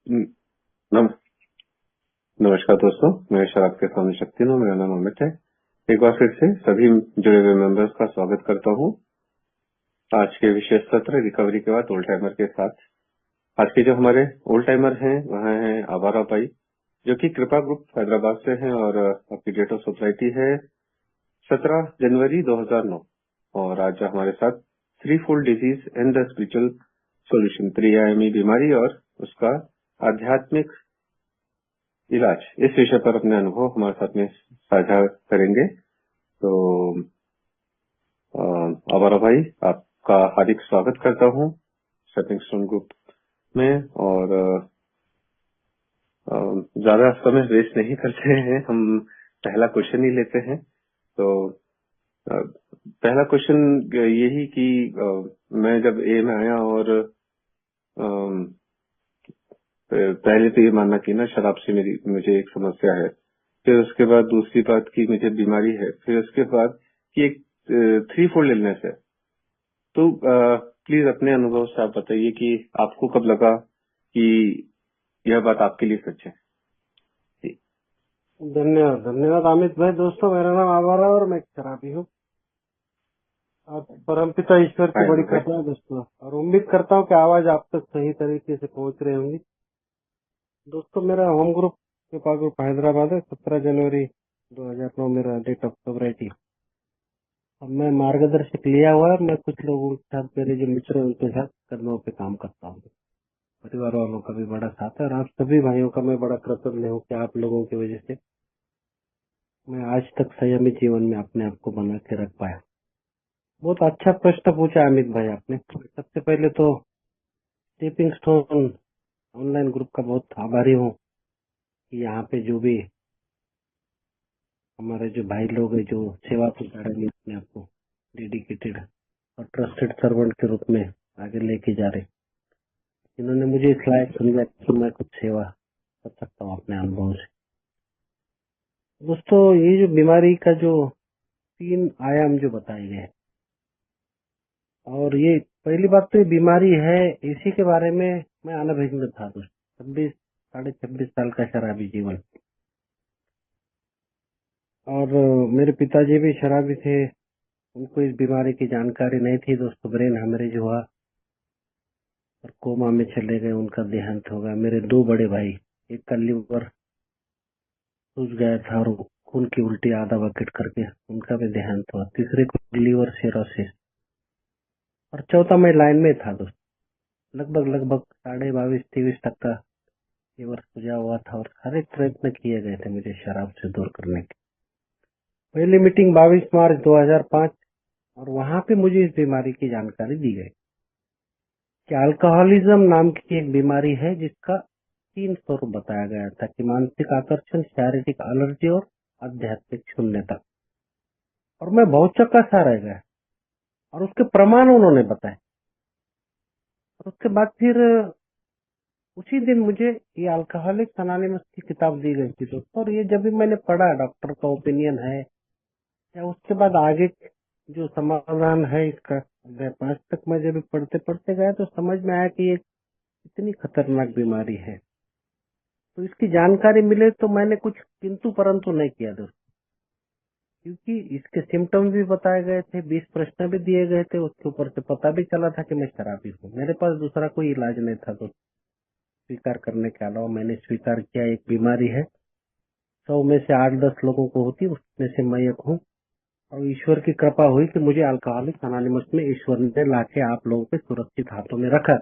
न- नम, नमस्कार दोस्तों। मैं शराब के सामने शक्ति हूँ। मेरा नाम अमित है। एक बार फिर से सभी जुड़े हुए मेंबर्स का स्वागत करता हूँ आज के विशेष सत्र रिकवरी के बाद ओल्ड टाइमर के साथ। आज के जो हमारे ओल्ड टाइमर हैं वह हैं आवारा भाई, जो कि कृपा ग्रुप हैदराबाद से हैं, और आपकी डेट ऑफ सोसाइटी है 17 जनवरी 2009। और आज हमारे साथ three fold disease and the spiritual solution, त्रिआयामी बीमारी और उसका आध्यात्मिक इलाज, इस विषय पर अपने अनुभव हमारे साथ में साझा करेंगे। तो आवारा भाई, आपका हार्दिक स्वागत करता हूँ स्टेपिंग स्टोन ग्रुप में। और ज्यादा समय वेस्ट नहीं करते हैं, हम पहला क्वेश्चन ही लेते हैं। तो पहला क्वेश्चन यही कि मैं जब ए में आया और पहले तो ये मानना कि ना शराब से मुझे एक समस्या है, फिर उसके बाद दूसरी बात की मुझे बीमारी है, फिर उसके बाद कि एक थ्री फोल्ड इलनेस है। तो प्लीज अपने अनुभव से आप बताइए कि आपको कब लगा कि यह बात आपके लिए सच है। जी। धन्यवाद धन्यवाद अमित भाई। दोस्तों, मेरा नाम आवारा और मैं एक शराबी हूँ। और परमपिता ईश्वर की हाय बड़ी अमित भाई। कृपा है दोस्तों, और उम्मीद करता हूँ कि आवाज आप तक सही तरीके से पहुंच रही होंगी। दोस्तों, मेरा होम ग्रुप कृपा ग्रुप हैदराबाद है। 17 जनवरी 2009 मेरा डेट ऑफ सोबराइटी। अब मैं मार्गदर्शक लिया हुआ है। मैं कुछ लोगों के साथ, मेरे जो मित्र हैं उनके साथ कदमों पे काम करता हूँ। परिवार वालों का भी बड़ा साथ है, और आप सभी भाइयों का मैं बड़ा कृतज्ञ हूँ कि आप लोगों की वजह से मैं आज तक संयमी जीवन में अपने आप को बना के रख पाया। बहुत अच्छा प्रश्न पूछा अमित भाई आपने। सबसे पहले तो स्टेपिंग स्टोन ऑनलाइन ग्रुप का बहुत आभारी हूँ कि यहाँ पे जो भी हमारे जो भाई लोग हैं, जो सेवा प्रदान अपने आप को डेडिकेटेड और ट्रस्टेड सर्वेंट के रूप में आगे लेके जा रहे, इन्होंने मुझे इस लायक समझा कि मैं कुछ सेवा कर सकता हूँ अपने अनुभव से। दोस्तों, ये जो बीमारी का जो 3 आयाम जो बताए गए, और ये पहली बात तो ये बीमारी है इसी के बारे में मैं अनभिज्ञ था दोस्तों। 26 साल का शराबी जीवन। और मेरे पिताजी भी शराबी थे, उनको इस बीमारी की जानकारी नहीं थी दोस्तों। ब्रेन हेमरेज हुआ और कोमा में चले गए, उनका देहांत हो गया। मेरे 2 बड़े भाई, एक का लिवर सूज गया था और खून की उल्टी आधा बकेट करके उनका भी देहांत हुआ। तीसरे को लीवर सिरोसिस, और चौथा मैं लाइन में था दोस्तों। लगभग 22.5-23% लीवर सूजा हुआ था, और हर एक प्रयत्न किए गए थे मुझे शराब से दूर करने के। पहली मीटिंग 22 मार्च 2005, और वहां पे मुझे इस बीमारी की जानकारी दी गई कि अल्कोहलिज्म नाम की एक बीमारी है, जिसका 3 स्वरूप बताया गया था कि मानसिक आकर्षण, शारीरिक एलर्जी और आध्यात्मिक शून्यता। और मैं बहुत चक्का सा रह गया, और उसके प्रमाण उन्होंने बताए। और उसके बाद फिर उसी दिन मुझे ये अल्कोहलिक्स अनोनिमस की किताब दी गई थी दोस्तों। और ये जब भी मैंने पढ़ा, डॉक्टर का ओपिनियन है या उसके बाद आगे जो समाधान है इसका, अध्याय 5 तक मैं जब भी पढ़ते पढ़ते गया तो समझ में आया कि ये इतनी खतरनाक बीमारी है। तो इसकी जानकारी मिले तो मैंने कुछ किंतु परंतु नहीं किया दोस्तों, क्योंकि इसके सिम्टम्स भी बताए गए थे, 20 प्रश्न भी दिए गए थे। उसके ऊपर से पता भी चला था कि मैं शराबी हूँ। मेरे पास दूसरा कोई इलाज नहीं था दोस्तों स्वीकार करने के अलावा। मैंने स्वीकार किया एक बीमारी है, 100 में से 8-10 लोगों को होती, उसमें से मैं एक हूँ। और ईश्वर की कृपा हुई कि मुझे अल्कोहलिक्स अनोनिमस में ईश्वर ने लाके आप लोगों के सुरक्षित हाथों में रखा,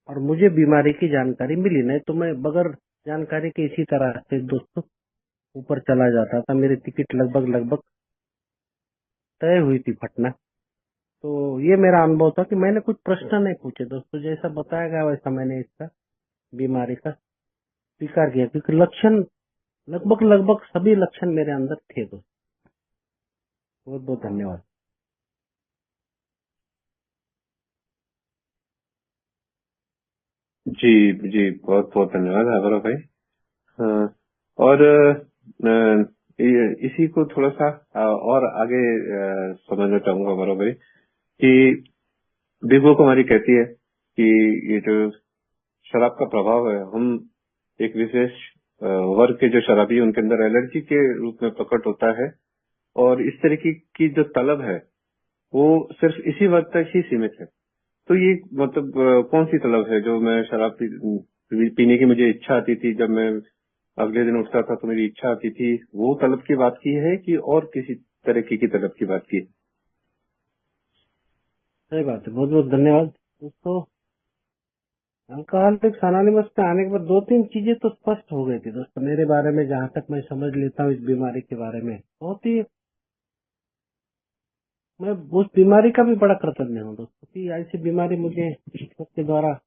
और मुझे बीमारी की जानकारी मिली। नहीं तो मैं बगैर जानकारी के इसी तरह से दोस्तों ऊपर चला जाता था। मेरी टिकट लगभग तय हुई थी फटना। तो ये मेरा अनुभव था कि मैंने कुछ प्रश्न नहीं पूछे दोस्तों, जैसा बताया गया वैसा मैंने इसका बीमारी का स्वीकार किया, क्योंकि लक्षण लगभग सभी लक्षण मेरे अंदर थे दोस्तों। बहुत बहुत धन्यवाद। जी जी, बहुत बहुत धन्यवाद आवारा भाई। और इसी को थोड़ा सा और आगे समझना चाहूंगा आवारा भाई कि विभो कुमारी कहती है कि ये जो शराब का प्रभाव है, हम एक विशेष वर्ग के जो शराबी हैं उनके अंदर एलर्जी के रूप में प्रकट होता है, और इस तरीके की जो तलब है वो सिर्फ इसी वर्ग तक ही सीमित है। तो ये मतलब कौन सी तलब है जो मैं शराब पीने की मुझे इच्छा आती थी, जब मैं अगले दिन उठता था तो मेरी इच्छा आती थी, वो तलब की बात की है कि और किसी तरीके की तलब की बात की है? सही बात है, बहुत बहुत धन्यवाद दोस्तों। अल्कोहलिक्स अनोनिमस में आने के बाद दो तीन चीजें तो स्पष्ट हो गई थी दोस्तों मेरे बारे में, जहाँ तक मैं समझ लेता हूँ इस बीमारी के बारे में। बहुत ही मैं उस बीमारी का भी बड़ा कृतज्ञ हूँ दोस्तों कि ऐसी बीमारी मुझे ईश्वर के द्वारा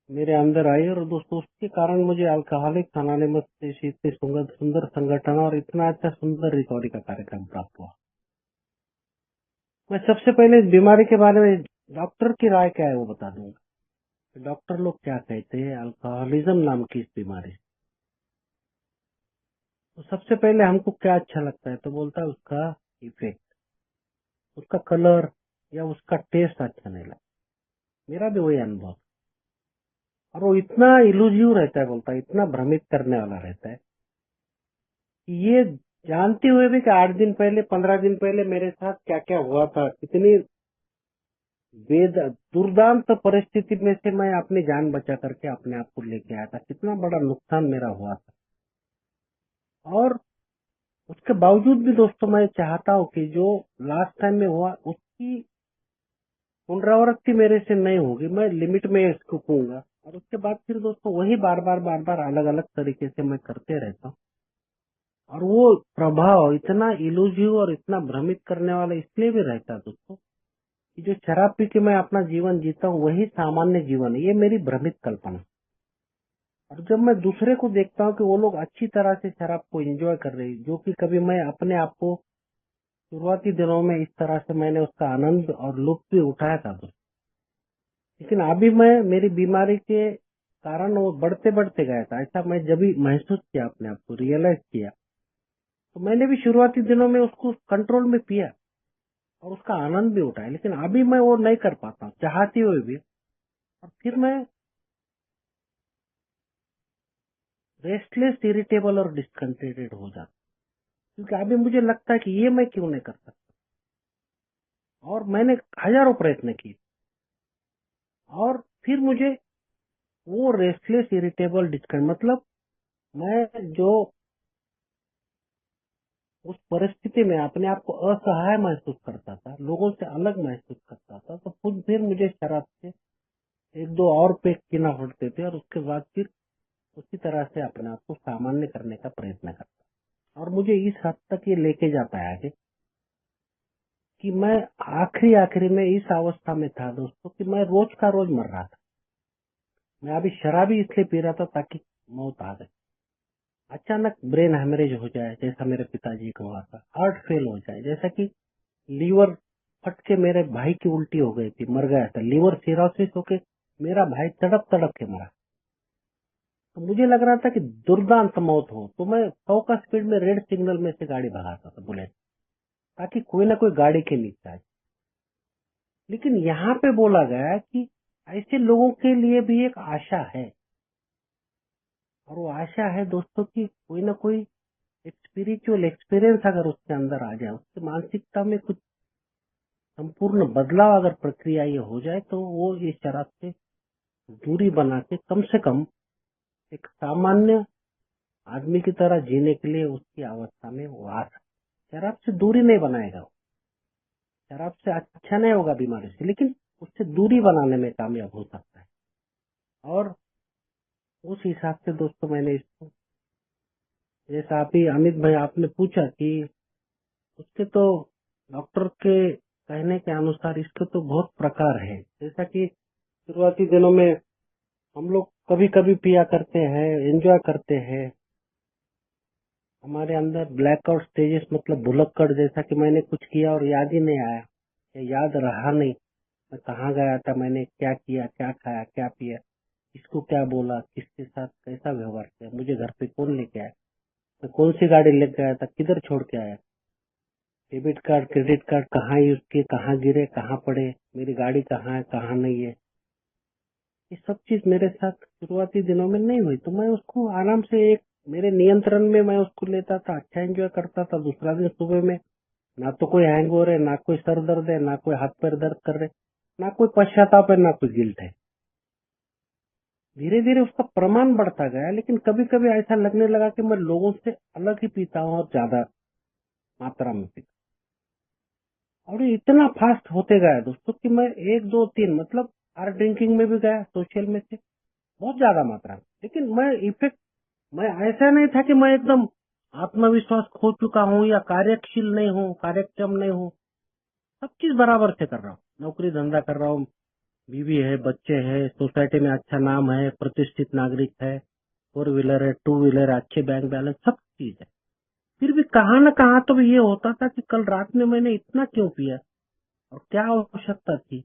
मेरे अंदर आई, और दोस्तों उसके कारण मुझे अल्कोहलिक्स अनोनिमस जैसी इतनी सुंदर संगठन और इतना अच्छा सुंदर रिकवरी का कार्यक्रम प्राप्त हुआ। मैं सबसे पहले इस बीमारी के बारे में डॉक्टर की राय क्या है वो बता दूंगा। डॉक्टर लोग क्या कहते हैं अल्कोहलिज्म नाम की इस बीमारी से। तो सबसे पहले हमको क्या अच्छा लगता है, तो बोलता है उसका इफेक्ट, उसका कलर या उसका टेस्ट अच्छा नहीं लगता। मेरा भी वही अनुभव, और वो इतना इलूजिव रहता है, बोलता है इतना भ्रमित करने वाला रहता है कि ये जानते हुए भी कि 8 दिन पहले 15 दिन पहले मेरे साथ क्या क्या हुआ था, कितनी वेद दुर्दांत परिस्थिति में से मैं अपनी जान बचा करके अपने आप को लेके आया था, कितना बड़ा नुकसान मेरा हुआ था। और उसके बावजूद भी दोस्तों मैं चाहता हूँ कि जो लास्ट टाइम में हुआ उसकी पुनरावृत्ति मेरे से नहीं होगी, मैं लिमिट में इसको कहूंगा। और उसके बाद फिर दोस्तों वही बार बार अलग अलग तरीके से मैं करते रहता हूँ। और वो प्रभाव इतना इलूजिव और इतना भ्रमित करने वाला इसलिए भी रहता है दोस्तों कि जो शराब पी के मैं अपना जीवन जीता हूँ वही सामान्य जीवन है, ये मेरी भ्रमित कल्पना। और जब मैं दूसरे को देखता हूँ कि वो लोग अच्छी तरह से शराब को एंजॉय कर रहे हैं, जो कि कभी मैं अपने आप को शुरुआती दिनों में इस तरह से मैंने उसका आनंद और लुत्फ भी उठाया था दोस्तों, लेकिन अभी मैं मेरी बीमारी के कारण वो बढ़ते बढ़ते गया था। ऐसा मैं जब भी महसूस किया, अपने आप को रियलाइज किया, तो मैंने भी शुरुआती दिनों में उसको कंट्रोल में पिया और उसका आनंद भी उठाया, लेकिन अभी मैं वो नहीं कर पाता हूँ चाहते हुए भी। और फिर मैं रेस्टलेस, इरिटेबल और डिस्कंटेंटेड हो जाता, क्योंकि अभी मुझे लगता है कि ये मैं क्यों नहीं कर सकता। और मैंने हजारों प्रयत्न किए, और फिर मुझे वो रेस्टलेस, इरिटेबल, डिस्कंट मतलब मैं जो उस परिस्थिति में अपने आप को असहाय महसूस करता था, लोगों से अलग महसूस करता था, तो खुद फिर मुझे शराब से एक दो और पेग पीना पड़ते थे, और उसके बाद फिर उसी तरह से अपने आप को सामान्य करने का प्रयत्न करता। और मुझे इस हद तक ये लेके जाता है आगे कि मैं आखिरी में इस अवस्था में था दोस्तों कि मैं रोज का रोज मर रहा था। मैं अभी शराबी इसलिए पी रहा था ताकि मौत आ जाए, अचानक ब्रेन हेमरेज हो जाए जैसा मेरे पिताजी को हुआ था, हार्ट फेल हो जाए, जैसा कि लीवर फट के मेरे भाई की उल्टी हो गई थी, मर गया था, लीवर सिरोसिस होके मेरा भाई तड़प तड़प के मरा। तो मुझे लग रहा था कि दुर्दांत मौत हो, तो मैं 100 का स्पीड में रेड सिग्नल में से गाड़ी भगाता था बुलेट, ताकि कोई ना कोई गाड़ी के नीचे आए। लेकिन यहाँ पे बोला गया है कि ऐसे लोगों के लिए भी एक आशा है, और वो आशा है दोस्तों कि कोई ना कोई एक स्पिरिचुअल एक्सपीरियंस अगर उसके अंदर आ जाए, उसकी मानसिकता में कुछ संपूर्ण बदलाव अगर प्रक्रिया ये हो जाए, तो वो इस शराब से दूरी बना के कम से कम एक सामान्य आदमी की तरह जीने के लिए उसकी अवस्था में वो आ सकता। शराब से दूरी नहीं बनाएगा वो, शराब से अच्छा नहीं होगा बीमारी से, लेकिन उससे दूरी बनाने में कामयाब हो सकता है। और उस हिसाब से दोस्तों मैंने इसको, जैसा आप ही अमित भाई आपने पूछा कि उसके तो डॉक्टर के कहने के अनुसार इसके तो बहुत प्रकार है। जैसा कि शुरुआती दिनों में हम लोग कभी कभी पिया करते हैं, एंजॉय करते हैं, हमारे अंदर ब्लैकआउट स्टेजेस मतलब भुलक्कड़, जैसा कि मैंने कुछ किया और याद ही नहीं आया या याद रहा नहीं, मैं कहाँ गया था, मैंने क्या किया, क्या खाया, क्या पिया, किसको क्या बोला, किसके साथ कैसा व्यवहार किया, मुझे घर पे कौन लेके आया, मैं कौन सी गाड़ी लेके आया था, किधर छोड़ के आया, डेबिट कार्ड क्रेडिट कार्ड कहाँ यूज किए, कहाँ गिरे, कहाँ पड़े, मेरी गाड़ी कहाँ है, कहाँ नहीं है, ये सब चीज मेरे साथ शुरुआती दिनों में नहीं हुई, तो मैं उसको आराम से एक मेरे नियंत्रण में मैं उसको लेता था, अच्छा एंजॉय करता था। दूसरा दिन सुबह में ना तो कोई हैंगओवर है, ना कोई सर दर्द है, ना कोई हाथ पैर दर्द कर रहे, ना कोई पश्चाताप है, ना कोई गिल्ट है। धीरे धीरे उसका प्रमाण बढ़ता गया, लेकिन कभी कभी ऐसा लगने लगा कि मैं लोगों से अलग ही पीता हूँ और ज्यादा मात्रा में पीता हूँ। और ये इतना फास्ट होते गया दोस्तों कि मैं 1 2 3 मतलब हार्ड ड्रिंकिंग में भी गया, सोशल में से बहुत ज्यादा मात्रा में। लेकिन मैं ऐसा नहीं था कि मैं एकदम आत्मविश्वास खो चुका हूँ या कार्यशील नहीं हूँ, कार्यक्षम नहीं हूँ। सब चीज बराबर से कर रहा हूँ, नौकरी धंधा कर रहा हूँ, बीवी है, बच्चे है, सोसाइटी में अच्छा नाम है, प्रतिष्ठित नागरिक है, 4 व्हीलर है, 2 व्हीलर है, अच्छे बैंक बैलेंस, सब चीज है। फिर भी कहाँ न कहाँ तो ये होता था कि कल रात में मैंने इतना क्यों पिया और क्या आवश्यकता थी,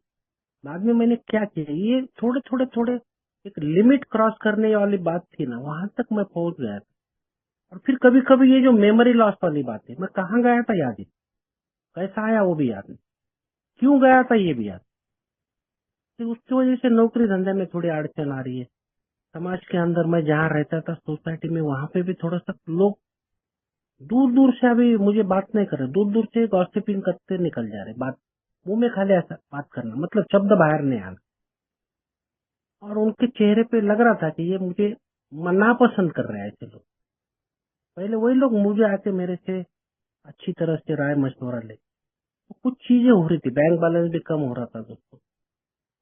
बाद में मैंने क्या किया। ये थोड़े थोड़े थोड़े एक लिमिट क्रॉस करने वाली बात थी ना, वहां तक मैं पहुंच गया था। और फिर कभी कभी ये जो मेमोरी लॉस वाली बात है, मैं कहाँ गया था याद नहीं, कैसा आया वो भी याद नहीं, क्यों गया था ये भी याद नहीं। तो उसकी वजह से नौकरी धंधे में थोड़ी अड़चन आ रही है। समाज के अंदर मैं जहाँ रहता था सोसाइटी में, वहां पे भी थोड़ा सा लोग दूर दूर से अभी मुझे बात नहीं कर रहे, दूर दूर से गॉसिपिंग करते निकल जा रहे, बात मुंह में खाली ऐसा बात करना, मतलब शब्द बाहर नहीं आना। और उनके चेहरे पे लग रहा था कि ये मुझे नापसंद कर रहे हैं ऐसे लोग। पहले वही लोग मुझे आके मेरे से अच्छी तरह से राय मशवरा ले, तो कुछ चीजें हो रही थी, बैंक बैलेंस भी कम हो रहा था दोस्तों,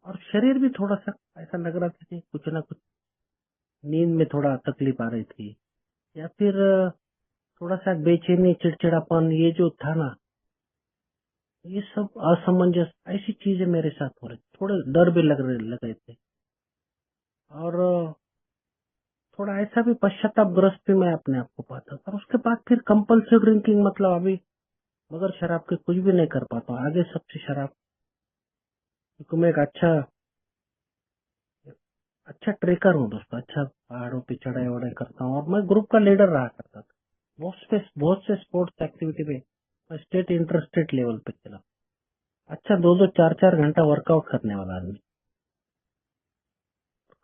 और शरीर भी थोड़ा सा ऐसा लग रहा था कि कुछ ना कुछ नींद में थोड़ा तकलीफ आ रही थी, या फिर थोड़ा सा बेचैनी, चिड़चिड़ापन, ये जो था ना, ये सब असमंजस, ऐसी चीजें मेरे साथ हो रही, थोड़े डर भी लग रहे थे। और थोड़ा ऐसा भी पश्चातापग्रस्त भी मैं अपने आप को पाता था। उसके बाद फिर कंपल्सिव ड्रिंकिंग, मतलब अभी बगैर शराब के कुछ भी नहीं कर पाता हूँ, आगे सबसे शराब। क्योंकि मैं एक अच्छा ट्रेकर हूँ दोस्तों, अच्छा पहाड़ों पे चढ़ाई वढ़ाई करता हूँ, और मैं ग्रुप का लीडर रहा करता था। बहुत से स्पोर्ट्स एक्टिविटी में मैं स्टेट इंटर स्टेट लेवल पे चला, अच्छा 2 2 4 4 घंटा वर्कआउट करने वाला आदमी।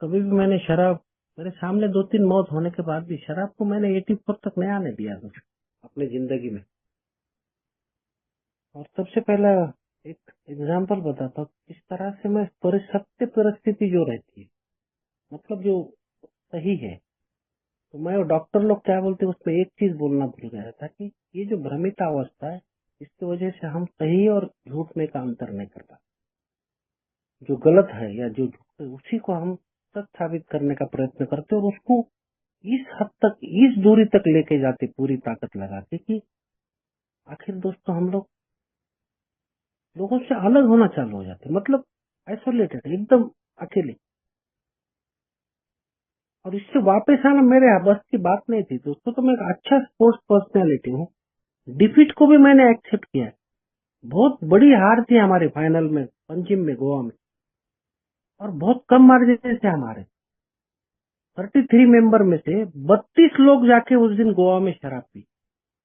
कभी भी मैंने शराब, मेरे सामने 2 3 मौत होने के बाद भी शराब को मैंने 84 तक नहीं आने दिया अपनी जिंदगी में। और सबसे पहला एक एग्जाम्पल बताता हूँ किस तरह से मैं सत्य परिस्थिति जो रहती है, मतलब जो सही है, तो मैं, डॉक्टर लोग क्या बोलते हैं उसमें एक चीज बोलना भूल गया था कि ये जो भ्रमित अवस्था है, इसकी वजह से हम सही और झूठ में का अंतर नहीं कर पाते। जो गलत है या जो झूठ है, उसी को हम सच साबित करने का प्रयत्न करते हैं, और उसको इस हद तक, इस दूरी तक लेके जाते पूरी ताकत लगा के कि आखिर दोस्तों हम लोग लोगों से अलग होना चालू हो जाते, मतलब आइसोलेटेड, एकदम अकेले। और इससे वापस आना मेरे बस की बात नहीं थी दोस्तों। तो मैं एक अच्छा स्पोर्ट्स पर्सनैलिटी हूँ, डिफीट को भी मैंने एक्सेप्ट किया है। बहुत बड़ी हार थी हमारे फाइनल में, पंजिम में, गोवा में, और बहुत कम मार्जिन से हमारे 33 मेंबर में से 32 लोग जाके उस दिन गोवा में शराब पी।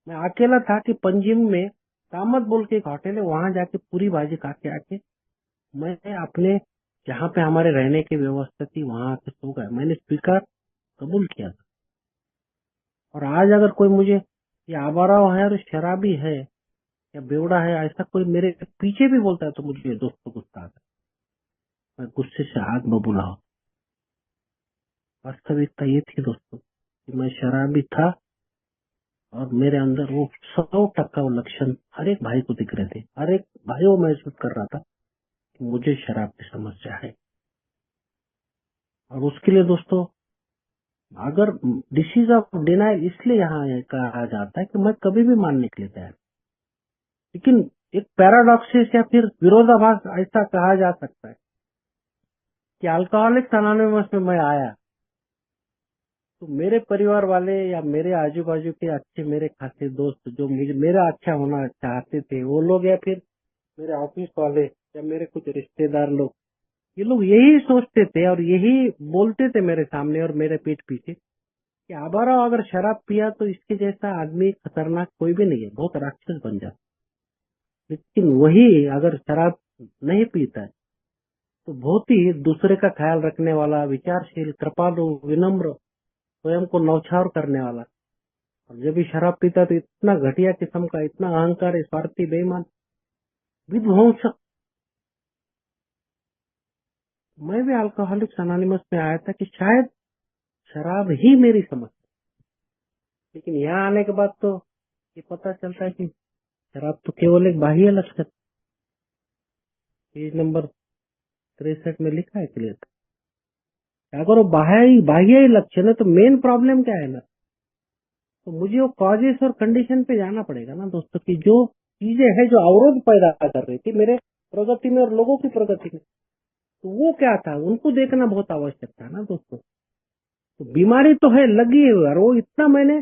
मैं अकेला था कि पंजिम में कामत बोल के एक होटल है, वहां जाके पूरी बाजी खा के आके मैं अपने जहाँ पे हमारे रहने की व्यवस्था थी वहां आके सो गया। मैंने स्वीकार कबूल किया था। और आज अगर कोई मुझे ये आवारा है और शराबी है या बेवड़ा है ऐसा कोई मेरे पीछे भी बोलता है, तो मुझे दोस्तों गुस्सा आता है, मैं गुस्से से आग बबूला हूँ। वास्तविकता ये थी दोस्तों कि मैं शराबी था, और मेरे अंदर वो 100% वो लक्षण हर एक भाई को दिख रहे थे। हर एक भाई वो महसूस कर रहा था कि मुझे शराब की समस्या है। और उसके लिए दोस्तों, अगर डिसीज ऑफ डिनाइल इसलिए यहाँ कहा जाता है कि मैं कभी भी मानने के लिए तैयार, लेकिन एक पैराडॉक्सिस या फिर विरोधाभास ऐसा कहा जा सकता है कि अल्कोहलिक्स अनोनिमस में मैं आया तो मेरे परिवार वाले या मेरे आजू बाजू के अच्छे मेरे खासे दोस्त जो मुझे मेरा अच्छा होना चाहते थे, वो लोग, या फिर मेरे ऑफिस वाले या मेरे कुछ रिश्तेदार लोग, ये लोग यही सोचते थे और यही बोलते थे मेरे सामने और मेरे पीठ पीछे कि आबारा अगर शराब पिया तो इसके जैसा आदमी खतरनाक कोई भी नहीं है, बहुत राक्षस बन जाता। लेकिन वही अगर शराब नहीं पीता है तो बहुत ही दूसरे का ख्याल रखने वाला, विचारशील, कृपालु, विनम्र, स्वयं को नौछावर करने वाला। और जब भी शराब पीता तो इतना घटिया किस्म का, इतना अहंकारी, स्वार्थी, बेईमान, विध्वंसक। मैं भी अल्कोहलिक्स अनोनिमस में आया था कि शायद शराब ही मेरी समझ, लेकिन यहाँ आने के बाद तो ये पता चलता है कि शराब तो केवल एक बाह्य लक्षण। पेज नंबर 63 में लिखा है क्लियर। अगर वो बाह्य ही लक्षण है तो मेन प्रॉब्लम क्या है ना, तो मुझे वो कॉजेस और कंडीशन पे जाना पड़ेगा ना दोस्तों, कि जो चीजें हैं जो अवरोध पैदा कर रही थी मेरे प्रगति में और लोगों की प्रगति में, तो वो क्या था, उनको देखना बहुत आवश्यक था ना दोस्तों। तो बीमारी तो है लगी है, और वो इतना मैंने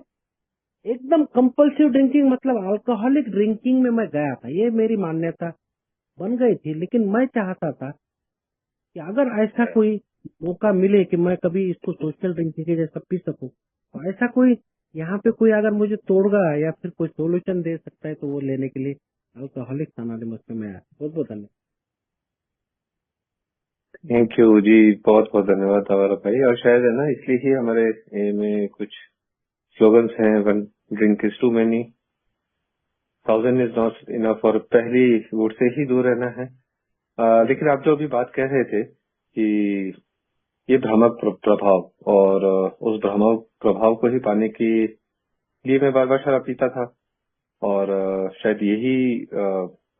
एकदम कंपल्सिव ड्रिंकिंग, मतलब अल्कोहलिक ड्रिंकिंग में मैं गया था, ये मेरी मान्यता बन गई थी। लेकिन मैं चाहता था कि अगर ऐसा कोई मौका मिले कि मैं कभी इसको सोशल ड्रिंकिंग के जैसा पी सकूं, तो ऐसा कोई यहाँ पे कोई अगर मुझे तोड़गा या फिर कोई सोल्यूशन दे सकता है तो वो लेने के लिए अल्कोहलिक्स अनोनिमस में मैं आया। बहुत बहुत धन्यवाद। थैंक यू जी, बहुत बहुत धन्यवाद हमारा भाई। और शायद है ना, इसलिए ही हमारे में कुछ स्लोगन्स हैं, one drink is too many, 1000 is not enough, और पहली वोट से ही दूर रहना है। लेकिन आप जो अभी बात कह रहे थे कि ये भ्रामक प्रभाव, और उस भ्रामक प्रभाव को ही पाने के लिए मैं बार बार शराब पीता था, और शायद यही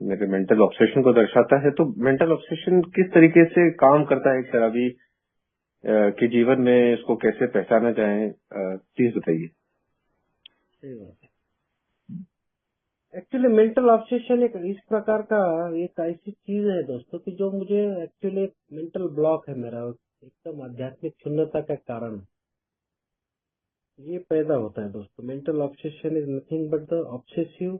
मेरे मेंटल ऑब्सेशन को दर्शाता है। तो मेंटल ऑब्सेशन किस तरीके से काम करता है एक शराबी के जीवन में, इसको कैसे पहचाना जाए, प्लीज बताइए। एक्चुअली मेंटल ऑब्सेशन एक इस प्रकार का एक ऐसी चीज है दोस्तों कि जो मुझे एक्चुअली एक मेंटल ब्लॉक है मेरा, एकदम आध्यात्मिक शून्यता का कारण ये पैदा होता है दोस्तों। Mental obsession is nothing but the obsessive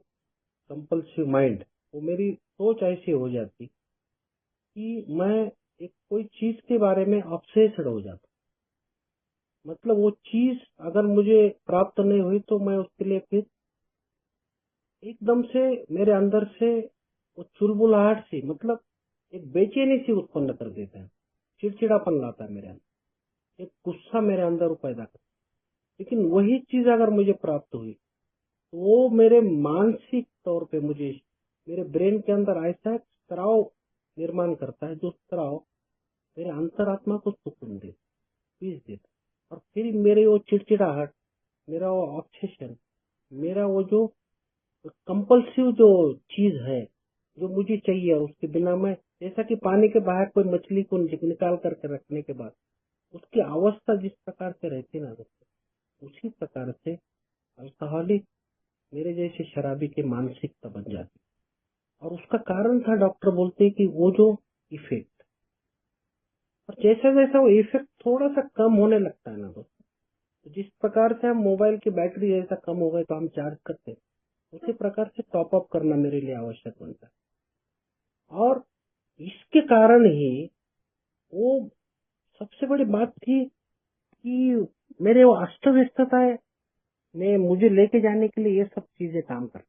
compulsive mind. वो मेरी सोच ऐसी हो जाती कि मैं एक कोई चीज के बारे में ऑब्सेस्ड हो जाता, मतलब वो चीज अगर मुझे प्राप्त नहीं हुई तो मैं उसके लिए फिर एकदम से मेरे अंदर से वो चुलबुलाहट सी, मतलब एक बेचैनी सी उत्पन्न कर देता है, चिड़चिड़ापन लाता है मेरे अंदर, एक गुस्सा मेरे अंदर पैदा करता है। लेकिन वही चीज अगर मुझे प्राप्त हुई तो वो मेरे मानसिक तौर पे मुझे, मेरे ब्रेन के अंदर ऐसा तनाव निर्माण करता है जो तनाव मेरे अंतरात्मा को सुकून दे, पीस देता। और फिर मेरे वो चिड़चिड़ाहट, मेरा वो ऑब्सेशन, मेरा वो जो कंपल्सिव जो चीज है जो मुझे चाहिए, उसके बिना मैं, जैसा कि पानी के बाहर कोई मछली को निकाल करके रखने के बाद उसकी अवस्था जिस प्रकार से रहती ना दोस्तों, उसी प्रकार से अल्कोहलिक मेरे जैसे शराबी की मानसिकता बन जाती। और उसका कारण था, डॉक्टर बोलते हैं कि वो जो इफेक्ट, और जैसा जैसा वो इफेक्ट थोड़ा सा कम होने लगता है ना दोस्तों, तो जिस प्रकार से हम मोबाइल की बैटरी जैसा कम हो गई तो हम चार्ज करते हैं, उसी प्रकार से टॉप अप करना मेरे लिए आवश्यक बनता है। और इसके कारण ही वो सबसे बड़ी बात थी कि मेरे वो अस्त व्यस्तता है में मुझे लेके जाने के लिए ये सब चीजें काम कर।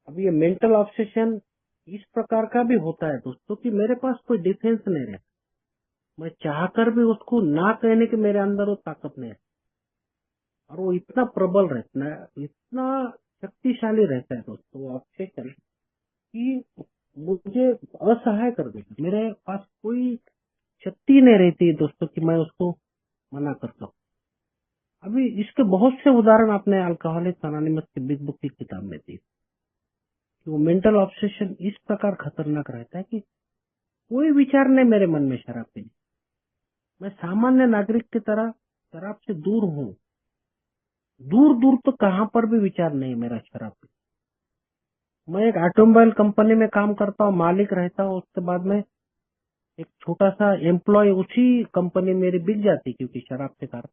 अब ये मेंटल ऑब्सेशन इस प्रकार का भी होता है दोस्तों कि मेरे पास कोई डिफेंस नहीं रहता, मैं चाहकर भी उसको ना कहने के मेरे अंदर वो ताकत नहीं है, और वो इतना प्रबल रहता है, इतना शक्तिशाली रहता है दोस्तों वो ऑब्सेशन, कि मुझे असहाय कर देता। मेरे पास कोई शक्ति नहीं रहती दोस्तों कि मैं उसको मना कर सकूं। अभी इसके बहुत से उदाहरण आपने अल्कोहलिक्स अनोनिमस की बिग बुक की किताब में दी कि वो मेंटल ऑब्सेशन इस प्रकार खतरनाक रहता है कि कोई विचार नहीं मेरे मन में शराब पीने, मैं सामान्य नागरिक की तरह शराब से दूर हूँ, दूर दूर तो कहाँ पर भी विचार नहीं मेरा शराब पीने। मैं एक ऑटोमोबाइल कंपनी में काम करता हूँ, मालिक रहता हूँ, उसके बाद में एक छोटा सा एम्प्लॉय उसी कंपनी मेरी बिक जाती क्योंकि शराब के कारण।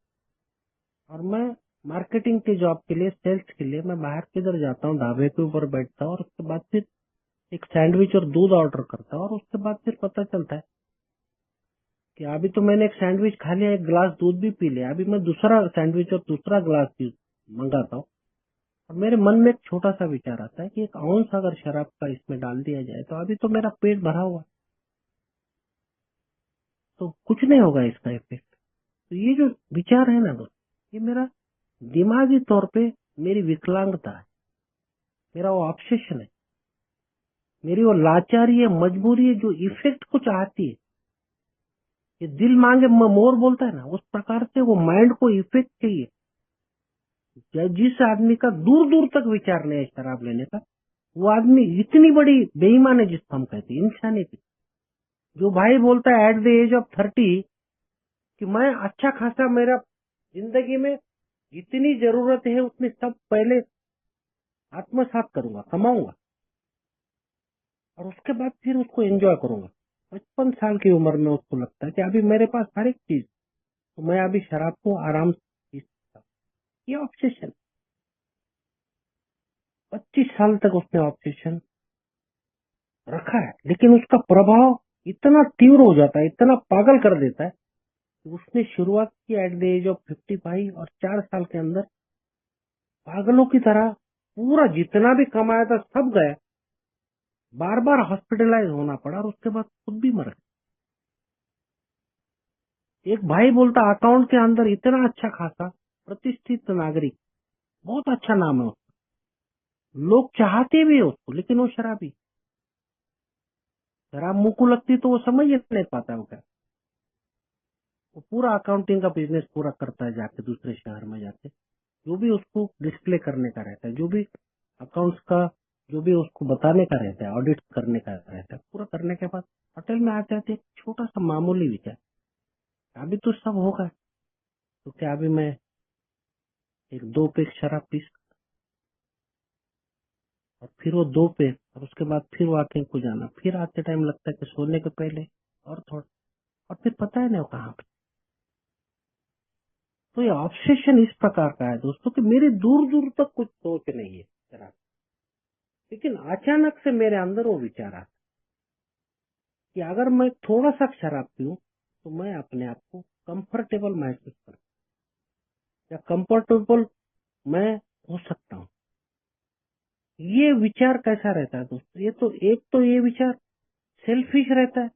और मैं मार्केटिंग के जॉब के लिए, सेल्स के लिए मैं बाहर किधर जाता हूँ, ढाबे के ऊपर बैठता हूँ, और उसके बाद फिर एक सैंडविच और दूध ऑर्डर करता हूँ, और उसके बाद फिर पता चलता है कि अभी तो मैंने एक सैंडविच खा लिया, एक गिलास दूध भी पी लिया, अभी मैं दूसरा सैंडविच और दूसरा गिलास मंगाता हूँ। और मेरे मन में एक छोटा सा विचार आता है कि एक आउंस अगर शराब का इसमें डाल दिया जाए तो अभी तो मेरा पेट भरा हुआ है, तो कुछ नहीं होगा इसका इफेक्ट। तो ये जो विचार है ना दोस्त, ये मेरा दिमागी तौर पे मेरी विकलांगता है, मेरा वो ऑब्सेशन है, मेरी वो लाचारी है, मजबूरी है, जो इफेक्ट कुछ आती है। ये दिल मांगे मोर बोलता है ना, उस प्रकार से वो माइंड को इफेक्ट चाहिए। जिस आदमी का दूर दूर तक विचार नहीं है शराब लेने का, वो आदमी इतनी बड़ी बेईमान है जिसको हम कहते हैं इंसानियत। जो भाई बोलता है एट द एज ऑफ 30 कि मैं अच्छा खासा मेरा जिंदगी में जितनी जरूरत है उतनी सब पहले आत्मसात करूंगा, कमाऊंगा, और उसके बाद फिर उसको एंजॉय करूंगा। 55 साल की उम्र में उसको लगता है कि अभी मेरे पास हर एक चीज, तो मैं अभी शराब को आराम से पी सकता हूं। ये ऑब्सेशन 25 साल तक उसने ऑब्सेशन रखा है, लेकिन उसका प्रभाव इतना तीव्र हो जाता है, इतना पागल कर देता है कि उसने शुरुआत की एट द एज ऑफ 55 और 4 साल के अंदर पागलों की तरह पूरा जितना भी कमाया था सब गया, बार बार हॉस्पिटलाइज होना पड़ा और उसके बाद खुद भी मर गया। एक भाई बोलता अकाउंट के अंदर इतना अच्छा खासा प्रतिष्ठित नागरिक, बहुत अच्छा नाम है उसका, लोग चाहते भी है उसको, लेकिन वो शराबी। शराब मुंह को लगती तो वो समझ ही नहीं पाता वो क्या। वो पूरा अकाउंटिंग का बिजनेस पूरा करता है जाके दूसरे शहर में जाके, जो भी उसको डिस्प्ले करने का रहता है, जो भी अकाउंट्स का जो भी उसको बताने का रहता है, ऑडिट करने का रहता है, पूरा करने के बाद होटल में आते आते एक छोटा सा मामूली विचार, अभी तो सब होगा, तो क्या अभी मैं एक 2 पैक शराब पी सकता? और फिर वो 2 पैक, और उसके बाद फिर वॉकिंग को जाना, फिर आते टाइम लगता है कि सोने के पहले और थोड़ा, और फिर पता है नहीं वो कहाँ पे। तो ये ऑब्सेशन इस प्रकार का है दोस्तों कि मेरे दूर दूर तक कुछ सोच नहीं है शराब, लेकिन अचानक से मेरे अंदर वो विचार आता कि अगर मैं थोड़ा सा शराब पीऊं तो मैं अपने आप को कंफर्टेबल महसूस करूं, या कंफर्टेबल मैं हो सकता हूं। ये विचार कैसा रहता है दोस्तों? ये तो एक तो ये विचार सेल्फिश रहता है,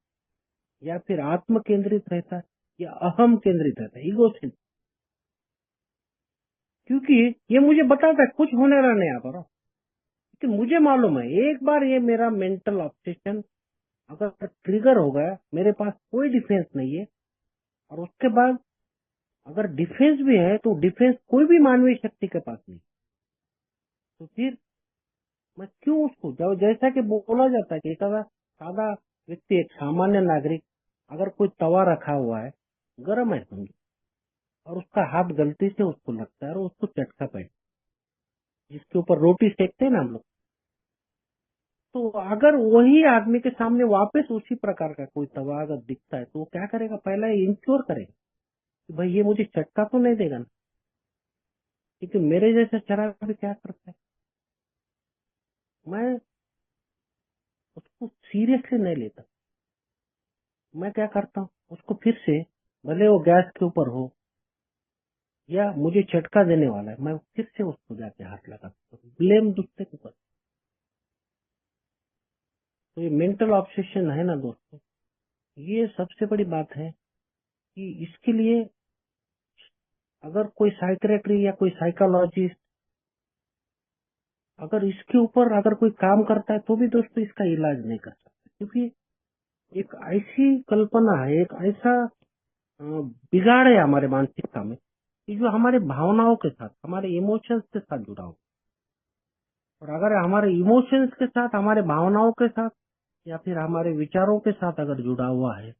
या फिर आत्म केंद्रित रहता है, या अहम केंद्रित रहता है, ईगोसेंट्रिक। क्योंकि ये मुझे बताता है कुछ होने वाला नहीं आप, लेकिन मुझे मालूम है एक बार ये मेरा मेंटल ऑब्सेशन अगर ट्रिगर हो गया, मेरे पास कोई डिफेंस नहीं है, और उसके बाद अगर डिफेंस भी है तो डिफेंस कोई भी मानवीय शक्ति के पास नहीं, तो फिर मैं क्यों उसको, जब जैसा कि बोला जाता है कि एक अगर सादा व्यक्ति, एक सामान्य नागरिक, अगर कोई तवा रखा हुआ है गर्म है समझो, और उसका हाथ गलती से उसको लगता है और उसको चटका पड़े, जिसके ऊपर रोटी सेकते हैं ना हम लोग, तो अगर वही आदमी के सामने वापस उसी प्रकार का कोई तवा अगर दिखता है तो वो क्या करेगा? पहला इंश्योर करेगा कि भाई ये मुझे चटका तो नहीं देगा ना, क्योंकि मेरे जैसा शराबी क्या करता है, मैं उसको सीरियसली नहीं लेता। मैं क्या करता हूँ, उसको फिर से, भले वो गैस के ऊपर हो या मुझे चटका देने वाला है, मैं फिर से उसको जाके हाथ लगाता हूँ, ब्लेम दूसरे के ऊपर। तो ये मेंटल ऑब्सेशन है ना दोस्तों, ये सबसे बड़ी बात है कि इसके लिए अगर कोई साइकेट्री या कोई साइकोलॉजिस्ट अगर इसके ऊपर अगर कोई काम करता है तो भी दोस्तों इसका इलाज नहीं कर सकता, क्योंकि एक ऐसी कल्पना है, एक ऐसा बिगाड़ है हमारे मानसिकता में कि जो हमारे भावनाओं के साथ, हमारे इमोशंस के साथ जुड़ा हो। और अगर हमारे इमोशंस के साथ, हमारे भावनाओं के साथ, या फिर हमारे विचारों के साथ अगर जुड़ा हुआ है,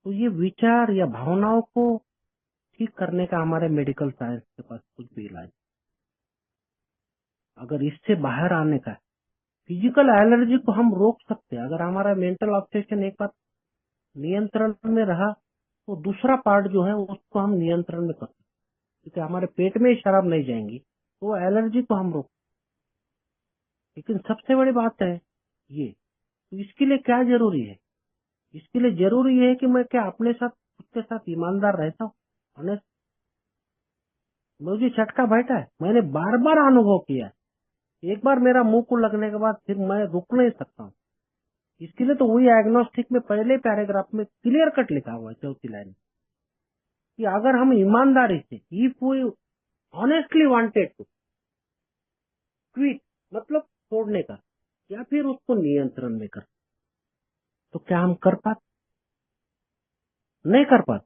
तो ये विचार या भावनाओं को ठीक करने का हमारे मेडिकल साइंस के पास कुछ भी इलाज, अगर इससे बाहर आने का, फिजिकल एलर्जी को हम रोक सकते हैं। अगर हमारा मेंटल ऑब्सेशन एक बार नियंत्रण में रहा तो दूसरा पार्ट जो है उसको हम नियंत्रण में कर सकते हैं, क्योंकि हमारे पेट में ही शराब नहीं जाएंगी तो एलर्जी को हम रोक। लेकिन सबसे बड़ी बात है ये, तो इसके लिए क्या जरूरी है? इसके लिए जरूरी है कि मैं क्या अपने साथ, उसके साथ ईमानदार रहता हूँ, ऑनेस्ट। मुझे चटका बैठा है, मैंने बार बार अनुभव किया है, एक बार मेरा मुंह को लगने के बाद फिर मैं रुक नहीं सकता हूँ। इसके लिए तो वही एग्नोस्टिक में पहले पैराग्राफ में क्लियर कट लिखा हुआ है, चौथी लाइन, कि अगर हम ईमानदारी से, if we honestly wanted to quit, मतलब छोड़ने का, या फिर उसको नियंत्रण में कर, तो क्या हम कर पाते? नहीं कर पाते।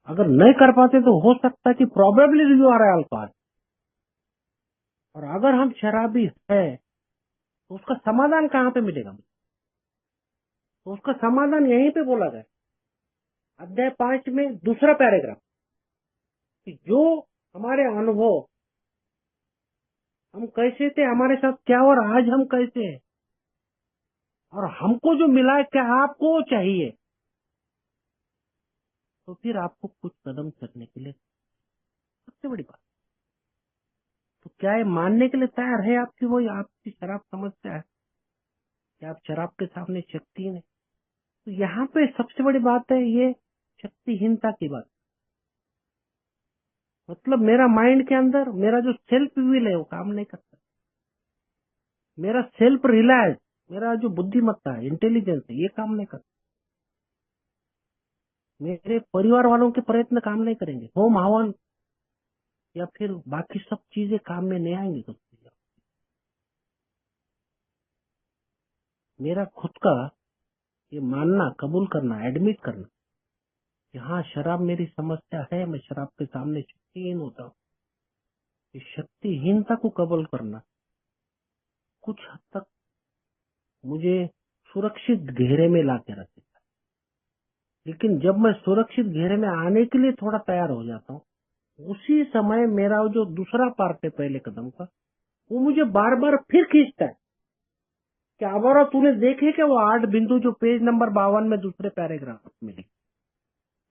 अगर नहीं कर पाते तो हो सकता है कि प्रोबेबली यू आर अल्कोहल, और अगर हम शराबी है तो उसका समाधान कहाँ पे मिलेगा? तो उसका समाधान यहीं पे बोला गया, अध्याय 5 में दूसरा पैराग्राफ, कि जो हमारे अनुभव, हम कैसे थे, हमारे साथ क्या, और आज हम कैसे हैं, और हमको जो मिला है, क्या आपको चाहिए, तो फिर आपको कुछ कदम करने के लिए, सबसे बड़ी बात, तो क्या ये मानने के लिए तैयार है आपकी वो आपकी शराब समस्या है, कि आप शराब के सामने शक्तिहीन है? तो यहाँ पे सबसे बड़ी बात है ये शक्तिहीनता की बात। मतलब मेरा माइंड के अंदर मेरा जो सेल्फ विल है वो काम नहीं करता, मेरा सेल्फ रिलायंस, मेरा जो बुद्धिमत्ता है, इंटेलिजेंस है, ये काम नहीं करता, मेरे परिवार वालों के प्रयत्न काम नहीं करेंगे, होम हवन या फिर बाकी सब चीजें काम में नहीं आएंगी। तो मेरा खुद का ये मानना, कबूल करना, एडमिट करना कि हाँ शराब मेरी समस्या है, मैं शराब के सामने शक्तिहीन होता हूँ, इस शक्तिहीनता को कबूल करना कुछ हद तक मुझे सुरक्षित घेरे में ला के रखेगा। लेकिन जब मैं सुरक्षित घेरे में आने के लिए थोड़ा तैयार हो जाता हूँ, उसी समय मेरा जो दूसरा पार्ट है पहले कदम का, वो मुझे बार बार फिर खींचता है कि आवारा तूने देखे क्या वो 8 बिंदु जो पेज नंबर 52 में दूसरे पैराग्राफ में लिखे,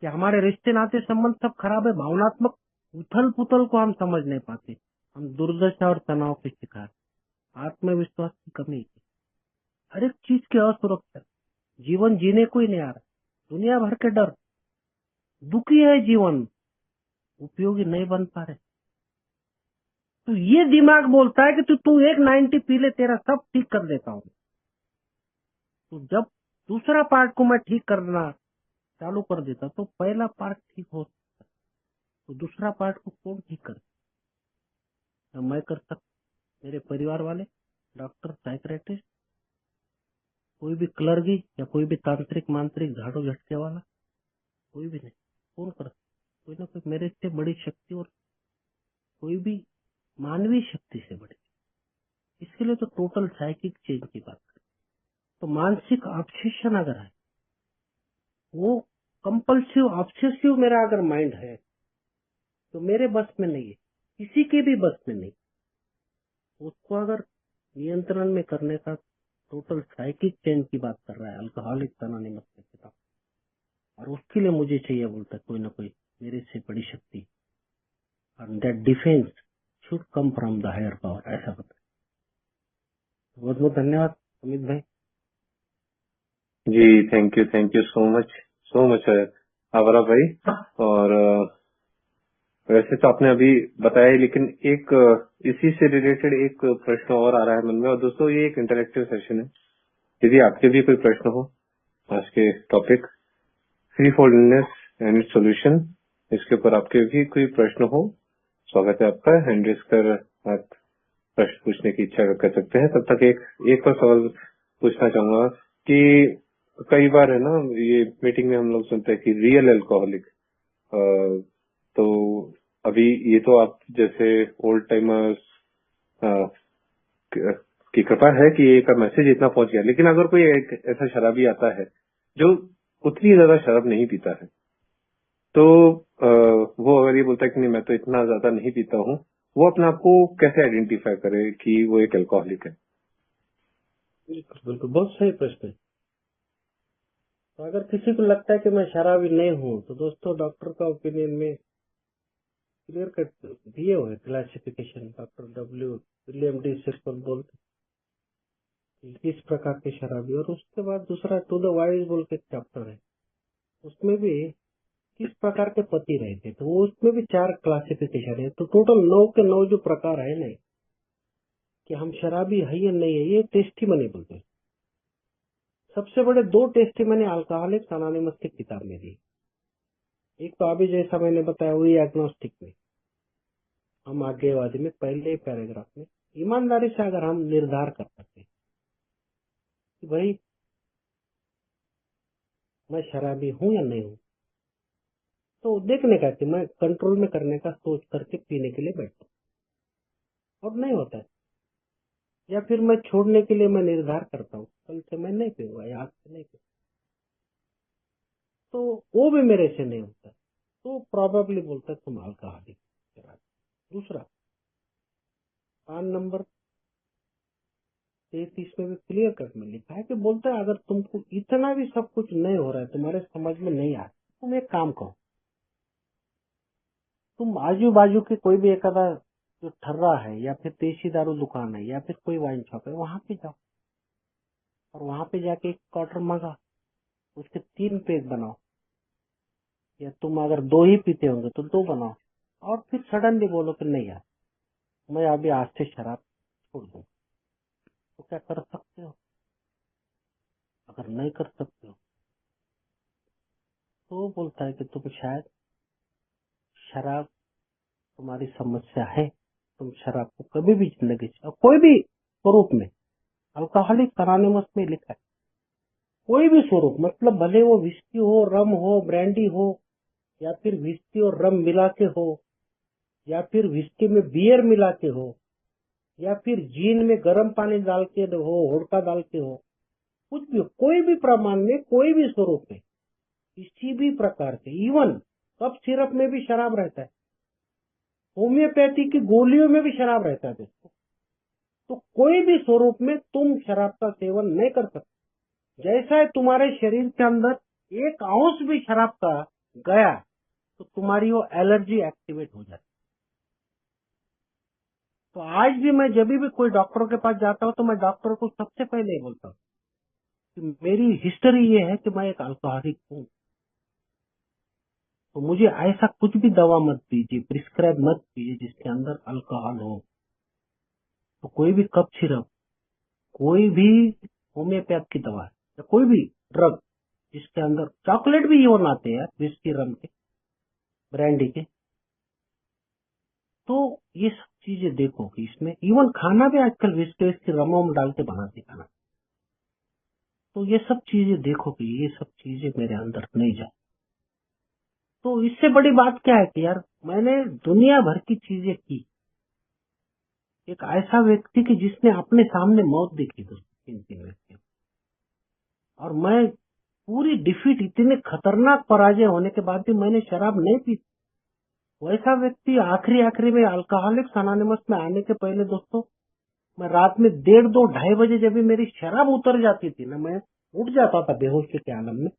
कि हमारे रिश्ते नाते संबंध सब खराब है, भावनात्मक उथल पुथल को हम समझ नहीं पाते, हम दुर्दशा और तनाव के शिकार, आत्मविश्वास की कमी, हर एक चीज की असुरक्षा, जीवन जीने को ही नहीं आ रहा, दुनिया भर के डर, दुखी है जीवन, उपयोगी नहीं बन पा रहे। तो ये दिमाग बोलता है कि तू एक 90 पी ले, तेरा सब ठीक कर देता हूँ। तो जब दूसरा पार्ट को मैं ठीक करना चालू कर देता तो पहला पार्ट ठीक हो, तो दूसरा पार्ट को कौन ठीक कर? मैं कर सकता, मेरे परिवार वाले, डॉक्टर, साइकियाट्रिस्ट, कोई भी क्लर्गी या कोई भी तांत्रिक मांत्रिक झाड़ू झटके वाला, कोई भी नहीं। कौन कर? कोई ना कोई मेरे से बड़ी शक्ति, और कोई भी मानवीय शक्ति से बड़ी। इसके लिए तो टोटल साइकिक चेंज की बात करें तो मानसिक ऑब्सेशन अगर है, वो कंपल्सिव ऑब्सेसिव मेरा अगर माइंड है, तो मेरे बस में नहीं है, किसी के भी बस में नहीं। उसको अगर नियंत्रण में करने का टोटल साइकिक चेंज की बात कर रहा है अल्कोहलिक अनोनिमस के किताब, और उसके लिए मुझे चाहिए बोलता है कोई ना कोई मेरे से बड़ी शक्ति, और that defence should come from the higher power, ऐसा बताया। बहुत बहुत धन्यवाद अमित भाई। जी थैंक यू सो मच आवारा भाई। और वैसे तो आपने अभी बताया ही, लेकिन एक इसी से रिलेटेड एक प्रश्न और आ रहा है मन में। और दोस्तों ये एक इंटरेक्टिव सेशन है, यदि आपके भी कोई प्रश्न हो आज के topic free for illness and its solution, इसके ऊपर आपके भी कोई प्रश्न हो, स्वागत है आपका, हैंड रेज कर आप प्रश्न पूछने की इच्छा कर सकते हैं। तब तक एक और सवाल पूछना चाहूंगा कि कई बार है ना, ये मीटिंग में हम लोग सुनते हैं कि रियल अल्कोहलिक, तो अभी ये तो आप जैसे ओल्ड टाइमर्स की कृपा है कि एक मैसेज इतना पहुंच गया, लेकिन अगर कोई एक ऐसा शराबी आता है जो उतनी ज्यादा शराब नहीं पीता है, तो वो अगर ये बोलता है कि नहीं मैं तो इतना ज्यादा नहीं पीता हूँ, वो अपने आप को कैसे आइडेंटिफाई करे कि वो एक अल्कोहलिक है? बिल्कुल बिल्कुल, बहुत सही प्रश्न है। तो अगर किसी को लगता है कि मैं शराबी नहीं हूँ, तो दोस्तों डॉक्टर का ओपिनियन में क्लियर कट दिए हुए classification, doctor W William D सिरपल बोलते हैं किस प्रकार के शराबी। और उसके बाद दूसरा टू द वाइज बोल के चैप्टर है, उसमें भी किस प्रकार के पति रहते, तो वो उसमें भी 4 क्लासिफिकेशन है। तो टोटल 9 के 9 जो प्रकार है ना, कि हम शराबी है या नहीं है, ये टेस्टिमनी बोलते हैं, सबसे बड़े 2 टेस्टिमनी अल्कोहलिक्स अनोनिमस की किताब में दी। एक तो अभी जैसा मैंने बताया वही एग्नोस्टिक में, हम आज्ञावादी में पहले पैराग्राफ में ईमानदारी से अगर हम निर्धार कर सकते कि भाई मैं शराबी हूं या नहीं हूं, तो देखने का कि मैं कंट्रोल में करने का सोच करके पीने के लिए बैठता हूं और नहीं होता है, या फिर मैं छोड़ने के लिए मैं निर्धार करता हूँ कल से मैं नहीं पीऊंगा या आज से नहीं पीऊंगा, तो वो भी मेरे से नहीं होता, तो प्रॉबेबली बोलता है तुम अल्कोहलिक। दूसरा 5 नंबर 33 में भी क्लियर कट में लिखा है कि बोलता है अगर तुमको इतना भी सब कुछ नहीं हो रहा है, तुम्हारे समझ में नहीं आ रहा, तुम एक काम करो, तुम आजू बाजू के कोई भी एक आधा जो ठर्रा है या फिर देसी दारू दुकान है या फिर कोई वाइन शॉप है, वहां पे जाओ और वहां पे जाके एक क्वार्टर मंगा, उसके 3 पेग बनाओ, या तुम अगर 2 ही पीते होंगे तो 2 बनाओ, और फिर सडनली बोलो कि नहीं यार मैं अभी आज से शराब छोड़ दूं, तो क्या कर सकते हो? अगर नहीं कर सकते हो तो बोलता है कि तुम शायद शराब तुम्हारी समस्या है, तुम शराब को कभी भी जिंदगी से कोई भी स्वरूप में, अल्कोहलिक अनोनिमस में लिखा है कोई भी स्वरूप, मतलब भले वो विस्की हो, रम हो, ब्रांडी हो, या फिर विस्की और रम मिला के हो, या फिर विस्की में बियर मिला के हो, या फिर जीन में गर्म पानी डाल के हो, होड़का डाल के हो, कुछ भी हो, कोई भी प्रमाण में, कोई भी स्वरूप में, किसी भी प्रकार से, इवन कप सिरप में भी शराब रहता है, होम्योपैथी की गोलियों में भी शराब रहता है दोस्तों, तो कोई भी स्वरूप में तुम शराब का सेवन नहीं कर सकते। जैसा है तुम्हारे शरीर के अंदर 1 आउंस भी शराब का गया तो तुम्हारी वो एलर्जी एक्टिवेट हो जाती। तो आज भी मैं जब भी कोई डॉक्टर के पास जाता हूँ तो मैं डॉक्टर को सबसे पहले ये बोलता हूँ कि मेरी हिस्ट्री ये है कि मैं एक अल्कोहलिक हूँ, तो मुझे ऐसा कुछ भी दवा मत दीजिए, प्रिस्क्राइब मत कीजिए जिसके अंदर अल्कोहल हो। तो कोई भी कफ सिरप, कोई भी होम्योपैथ की दवा या कोई भी ड्रग जिसके अंदर चॉकलेट भी इवन आते हैं विस्की, रम के, ब्रांडी के, तो ये सब चीजें देखो कि इसमें इवन खाना भी आजकल विस्की रम डाल के बनाते खाना, तो ये सब चीजें देखो कि ये सब चीजें मेरे अंदर नहीं जाए। तो इससे बड़ी बात क्या है कि यार मैंने दुनिया भर की चीजें की, एक ऐसा व्यक्ति की जिसने अपने सामने मौत देखी दोस्तों, 3 व्यक्तियों, और मैं पूरी डिफीट, इतने खतरनाक पराजय होने के बाद भी मैंने शराब नहीं पी। वैसा व्यक्ति आखिरी में अल्कोहलिक्स अनोनिमस में आने के पहले दोस्तों, मैं रात में 1:30, 2, 2:30 बजे जब भी मेरी शराब उतर जाती थी ना, मैं उठ जाता था बेहोशी के आलम में,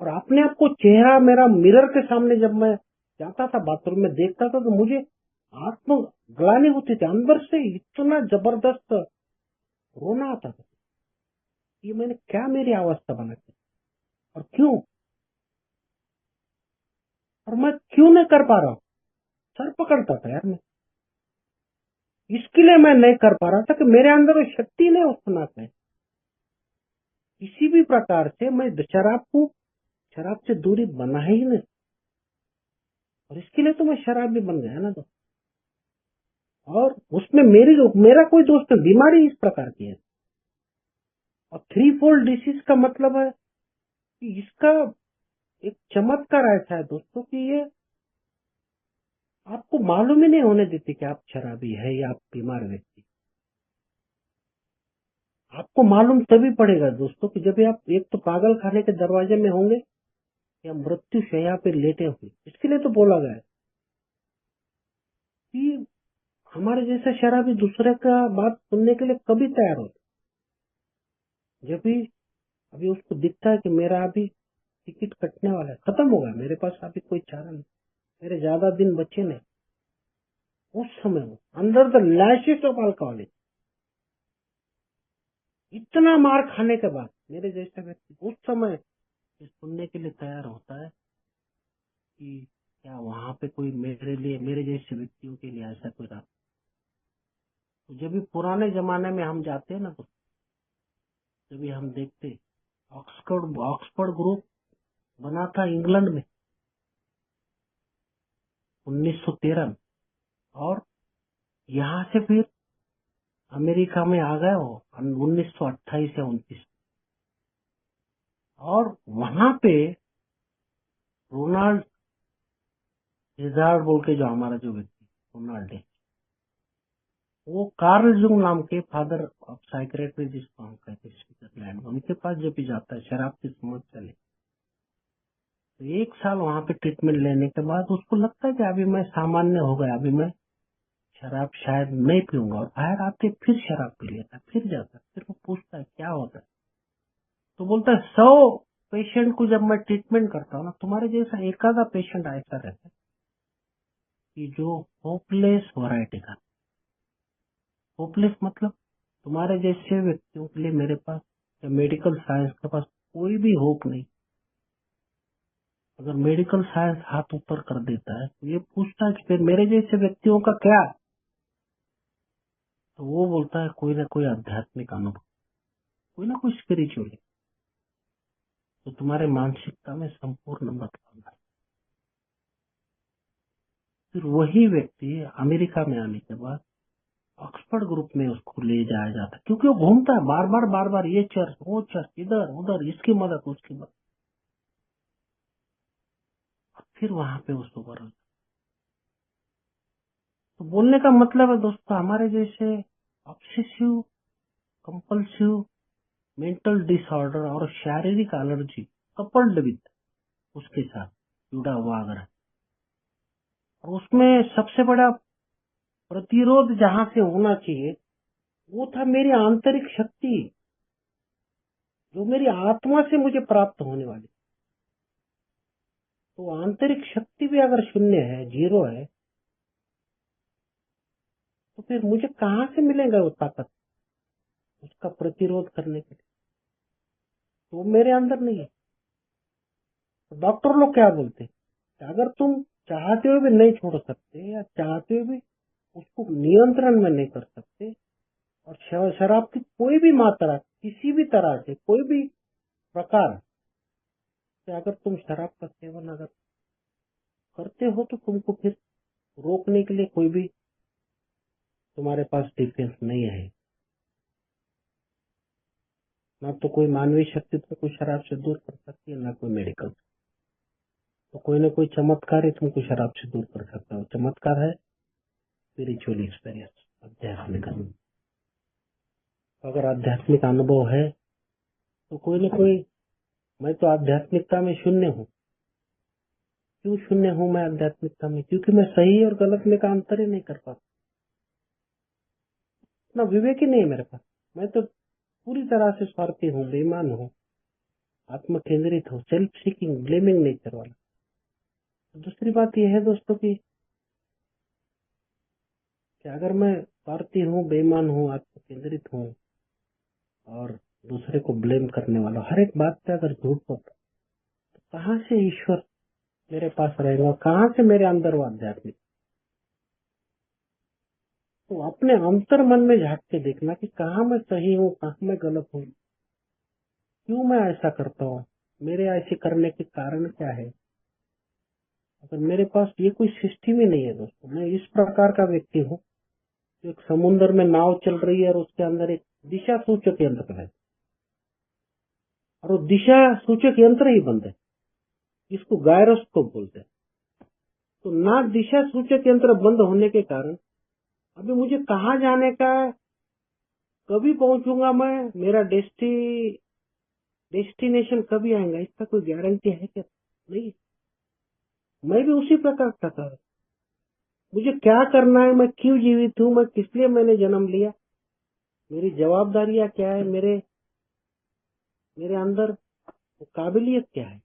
और अपने आप को चेहरा मेरा मिरर के सामने जब मैं जाता था बाथरूम में देखता था तो मुझे आत्म ग्लानि होती थी, अंदर से इतना जबरदस्त रोना आता था, ये मैंने क्या मेरी अवस्था बना दी और क्यों, और मैं क्यों नहीं कर पा रहा हूँ। सर पकड़ता था यार मैं, इसके लिए मैं नहीं कर पा रहा था कि मेरे अंदर वो शक्ति नहीं उतना है, किसी भी प्रकार से मैं शराब से दूरी बना ही नहीं, और इसके लिए तो मैं शराबी बन गया ना। तो और उसमें मेरा कोई दोस्त है, बीमारी इस प्रकार की है, और 3-fold डिसीज का मतलब है कि इसका एक चमत्कार ऐसा है दोस्तों कि ये आपको मालूम ही नहीं होने देती कि आप शराबी है या आप बीमार व्यक्ति। आपको मालूम तभी पड़ेगा दोस्तों कि जब आप एक तो पागल खाने के दरवाजे में होंगे या मृत्यु शैया पे लेटे हुए। इसके लिए तो बोला गया है कि हमारे जैसा शराबी दूसरे का बात सुनने के लिए कभी तैयार होता, जब भी अभी उसको दिखता है कि मेरा अभी टिकट कटने वाला है, खत्म होगा, मेरे पास अभी कोई चारा नहीं, मेरे ज्यादा दिन बचे नहीं, उस समय वो under the lashes of alcoholic, इतना मार खाने के बाद मेरे जैसा व्यक्ति उस समय ये सुनने के लिए तैयार होता है कि क्या वहां पे कोई मेरे लिए, मेरे जैसे व्यक्तियों के लिए ऐसा कोई रास्ता। तो जब भी पुराने जमाने में हम जाते हैं ना, तो जब भी हम देखते ऑक्सफोर्ड ग्रुप बना था इंग्लैंड में 1913 में, और यहाँ से फिर अमेरिका में आ गए वो 1928 या 29, और वहां पे रोनाल्ड रिजार्ड बोल के जो हमारा जो व्यक्ति रोनाल्ड है, वो कार्ल जुंग नाम के फादर ऑफ साइकेट्री जिसको हम कहते हैं स्विट्जरलैंड, उनके पास जब भी जाता है शराब की समस्या ले, तो 1 साल वहां पे ट्रीटमेंट लेने के बाद उसको लगता है कि अभी मैं सामान्य हो गया, अभी मैं शराब शायद नहीं पीऊंगा, और बाहर आते फिर शराब पी लेता, फिर जाता, फिर वो पूछता है क्या होता है, तो बोलता है 100 पेशेंट को जब मैं ट्रीटमेंट करता हूँ ना, तुम्हारे जैसा एक आधा पेशेंट ऐसा रहता है कि जो होपलेस वैरायटी का, होपलेस मतलब तुम्हारे जैसे व्यक्तियों के लिए मेरे पास या मेडिकल साइंस के पास कोई भी होप नहीं। अगर मेडिकल साइंस हाथ ऊपर कर देता है तो ये पूछता है कि फिर मेरे जैसे व्यक्तियों का क्या, तो वो बोलता है कोई ना कोई आध्यात्मिक अनुभव, कोई ना कोई स्पिरिचुअल, तो तुम्हारे मानसिकता में संपूर्ण बदलाव है। फिर वही व्यक्ति अमेरिका में आने के बाद ऑक्सफोर्ड ग्रुप में उसको ले जाया जाता है, क्योंकि वो घूमता है बार बार ये चर्च वो चर्च, इधर उधर, इसकी मदद उसकी मदद, फिर वहां पे उसको बरस। तो बोलने का मतलब है दोस्तों, हमारे जैसे ऑब्सेसिव कंपल्सिव मेंटल डिसऑर्डर और शारीरिक एलर्जी कपल्ड विद उसके साथ जुड़ा हुआ अगर है, और उसमें सबसे बड़ा प्रतिरोध जहां से होना चाहिए वो था मेरी आंतरिक शक्ति, जो मेरी आत्मा से मुझे प्राप्त होने वाली। तो आंतरिक शक्ति भी अगर शून्य है, जीरो है, तो फिर मुझे कहां से मिलेगा वो ताकत उसका प्रतिरोध करने के लिए? तो वो मेरे अंदर नहीं है। तो डॉक्टर लोग क्या बोलते हैं कि अगर तुम चाहते हुए भी नहीं छोड़ सकते, या चाहते हुए भी उसको नियंत्रण में नहीं कर सकते, और शराब की कोई भी मात्रा किसी भी तरह से कोई भी प्रकार से अगर तुम शराब का सेवन अगर करते हो, तो तुमको फिर रोकने के लिए कोई भी तुम्हारे पास डिफेंस नहीं है। ना तो कोई मानवीय शक्ति तुमको शराब से दूर कर सकती है, ना कोई मेडिकल। तो कोई ना कोई चमत्कार ही तुमको शराब से दूर कर सकता है। चमत्कार है स्पिरिचुअल एक्सपीरियंस, आध्यात्मिक अनुभव। अगर आध्यात्मिक अनुभव है तो कोई ना कोई, मैं तो आध्यात्मिकता में शून्य हूँ। क्यों शून्य हूँ मैं आध्यात्मिकता में? क्योंकि मैं सही और गलत में का अंतर ही नहीं कर पाता, इतना विवेक ही नहीं है मेरे पास। मैं तो पूरी तरह से स्वार्थी हूँ, बेईमान हूँ, आत्म केंद्रित हूँ, सेल्फ सीकिंग, ब्लेमिंग नेचर वाला। दूसरी बात यह है दोस्तों कि अगर मैं स्वार्थी हूँ, बेईमान हूँ, आत्म केंद्रित हूँ और दूसरे को ब्लेम करने वाला, हर एक बात पे अगर झूठ बोलता, तो कहाँ से ईश्वर मेरे पास रहेगा? कहाँ से मेरे अंदर वो आध्यात्मिक? तो अपने अंतर मन में झांक के देखना कि कहाँ मैं सही हूँ, कहाँ मैं गलत हूँ, क्यों मैं ऐसा करता हूँ, मेरे ऐसे करने के कारण क्या है। अगर मेरे पास ये कोई सिस्टम ही नहीं है दोस्तों, मैं इस प्रकार का व्यक्ति हूँ, एक समुद्र में नाव चल रही है और उसके अंदर एक दिशा सूचक यंत्र है, और वो दिशा सूचक यंत्र ही बंद है, इसको गायरोस्कोप बोलते हैं। तो ना दिशा सूचक यंत्र बंद होने के कारण अभी मुझे कहाँ जाने का, कभी पहुंचूंगा मैं, मेरा डेस्टिनेशन कभी आएगा, इसका कोई गारंटी है क्या? नहीं। मैं भी उसी प्रकार का था। मुझे क्या करना है, मैं क्यों जीवित हूँ, मैं किस लिए मैंने जन्म लिया, मेरी जवाबदारियां क्या है, मेरे मेरे अंदर काबिलियत क्या है,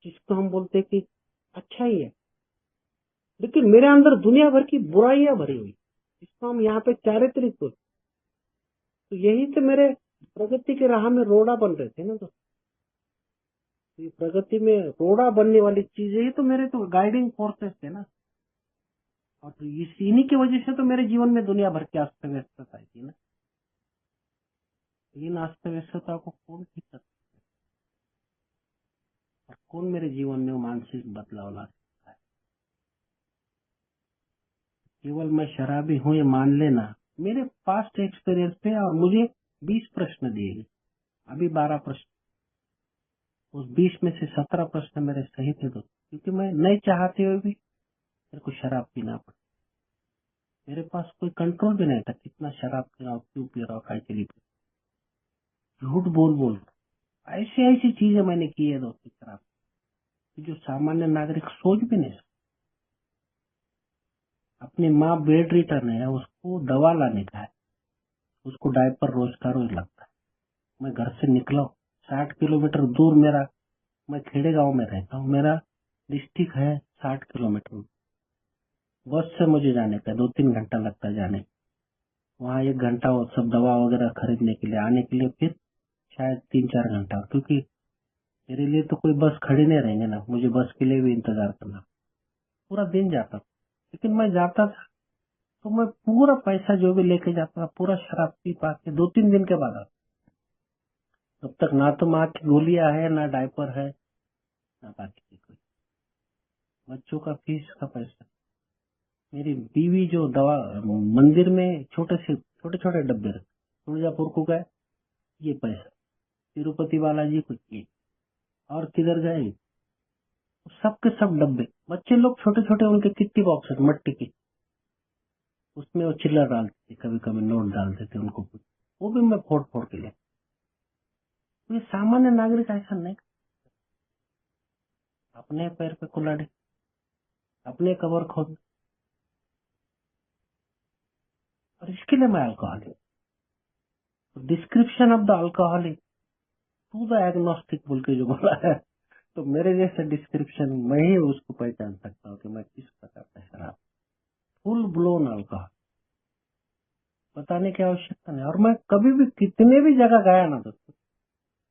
जिसको हम बोलते हैं कि अच्छा ही है, लेकिन मेरे अंदर दुनिया भर की बुराइयां भरी हुई, जिसको हम यहाँ पे चारित्रिक बोलते। तो यही तो मेरे प्रगति के राह में रोड़ा बन रहे थे ना। तो ये प्रगति में रोड़ा बनने वाली चीजें ही तो मेरे तो गाइडिंग फोर्सेस थे ना, और तो इन्हीं की वजह से तो मेरे जीवन में दुनिया भर की अस्त व्यस्तता आई थी ना। इन अस्त व्यस्तता को कौन ठीक कर सकता है और कौन मेरे जीवन में मानसिक बदलाव ला सकता है? केवल मैं शराबी हूं ये मान लेना मेरे पास्ट एक्सपीरियंस पे, और मुझे 20 प्रश्न दिए गए, अभी 12 प्रश्न, उस 20 में से 17 प्रश्न मेरे सही थे दोस्त, क्योंकि मैं नहीं चाहते हुए भी मेरे को शराब पीना पड़ा। मेरे पास कोई कंट्रोल भी नहीं था कितना शराब पी रहा हूँ, क्यों पी रहा हूँ, काय के लिए पी रहा हूँ। झूठ बोल बोल ऐसी ऐसी चीजें मैंने की है दोस्त शराब की, जो सामान्य नागरिक सोच भी नहीं सकता। अपनी माँ बेड रिटर्न है, उसको दवा लाने का है, उसको डायपर रोज का रोज लगता है। मैं घर से निकला 60 किलोमीटर दूर, मेरा, मैं खेड़े गांव में रहता हूँ, मेरा डिस्ट्रिक्ट है 60 किलोमीटर, बस से मुझे जाने का 2-3 घंटा लगता है जाने, वहाँ 1 घंटा वो सब दवा वगैरह खरीदने के लिए, आने के लिए फिर शायद 3-4 घंटा, क्योंकि मेरे लिए तो कोई बस खड़ी नहीं रहेंगे ना, मुझे बस के लिए भी इंतजार करना, पूरा दिन जाता था। लेकिन मैं जाता था तो मैं पूरा पैसा जो भी लेके जाता था पूरा शराब पी पा के 2-3 दिन के बाद आता। तब तक ना तो माँ की गोलियां है, ना डायपर है, ना बाकी कोई, बच्चों का फीस का पैसा, मेरी बीवी जो दवा, मंदिर में छोटे छोटे डब्बे रखे, तुळजापुर को गए ये पैसा, तिरुपति बालाजी को ये, और किधर गए सबके सब डब्बे, बच्चे लोग छोटे छोटे, उनके किट्टी बॉक्स मट्टी की, उसमें वो चिल्लर डालते थे, कभी कभी नोट डालते थे उनको, वो भी मैं फोड़ फोड़ के ले। ये सामान्य नागरिक ऐसा नहीं, अपने पैर पे कुल्हाड़ी, अपने कबर खोद, और इसके लिए मैं alcoholic. Description of the alcoholic to the agnostic बोल के जो बोला है, तो मेरे जैसे डिस्क्रिप्शन मैं ही उसको पहचान सकता हूँ कि मैं किस प्रकार का शराब, फुल ब्लोन अल्कोहल, बताने की आवश्यकता नहीं। और मैं कभी भी कितने भी जगह गया ना दोस्तों,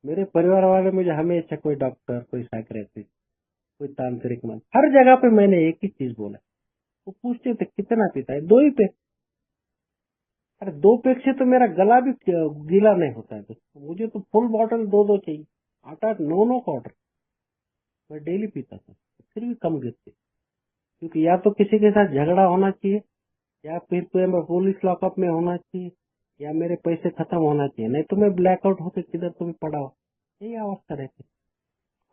मेरे परिवार वाले मुझे हमेशा, कोई डॉक्टर, कोई साइकियाट्रिस्ट, कोई तांत्रिक मन, हर जगह पे मैंने एक ही चीज बोला। वो पूछते थे कितना पीता है, 2 ही पैक। अरे 2 पैक से तो मेरा गला भी गीला नहीं होता है दोस्तों, मुझे तो फुल बॉटल 2-2 चाहिए, 8-8 9-9 का ऑर्डर मैं डेली पीता था, फिर भी कम गिरते, क्योंकि या तो किसी के साथ झगड़ा होना चाहिए, या फिर कोई मैं पुलिस लॉकअप में होना चाहिए, या मेरे पैसे खत्म होना चाहिए, नहीं तो मैं ब्लैकआउट होकर किधर तो भी पड़ा हो, यही अवस्था रहती।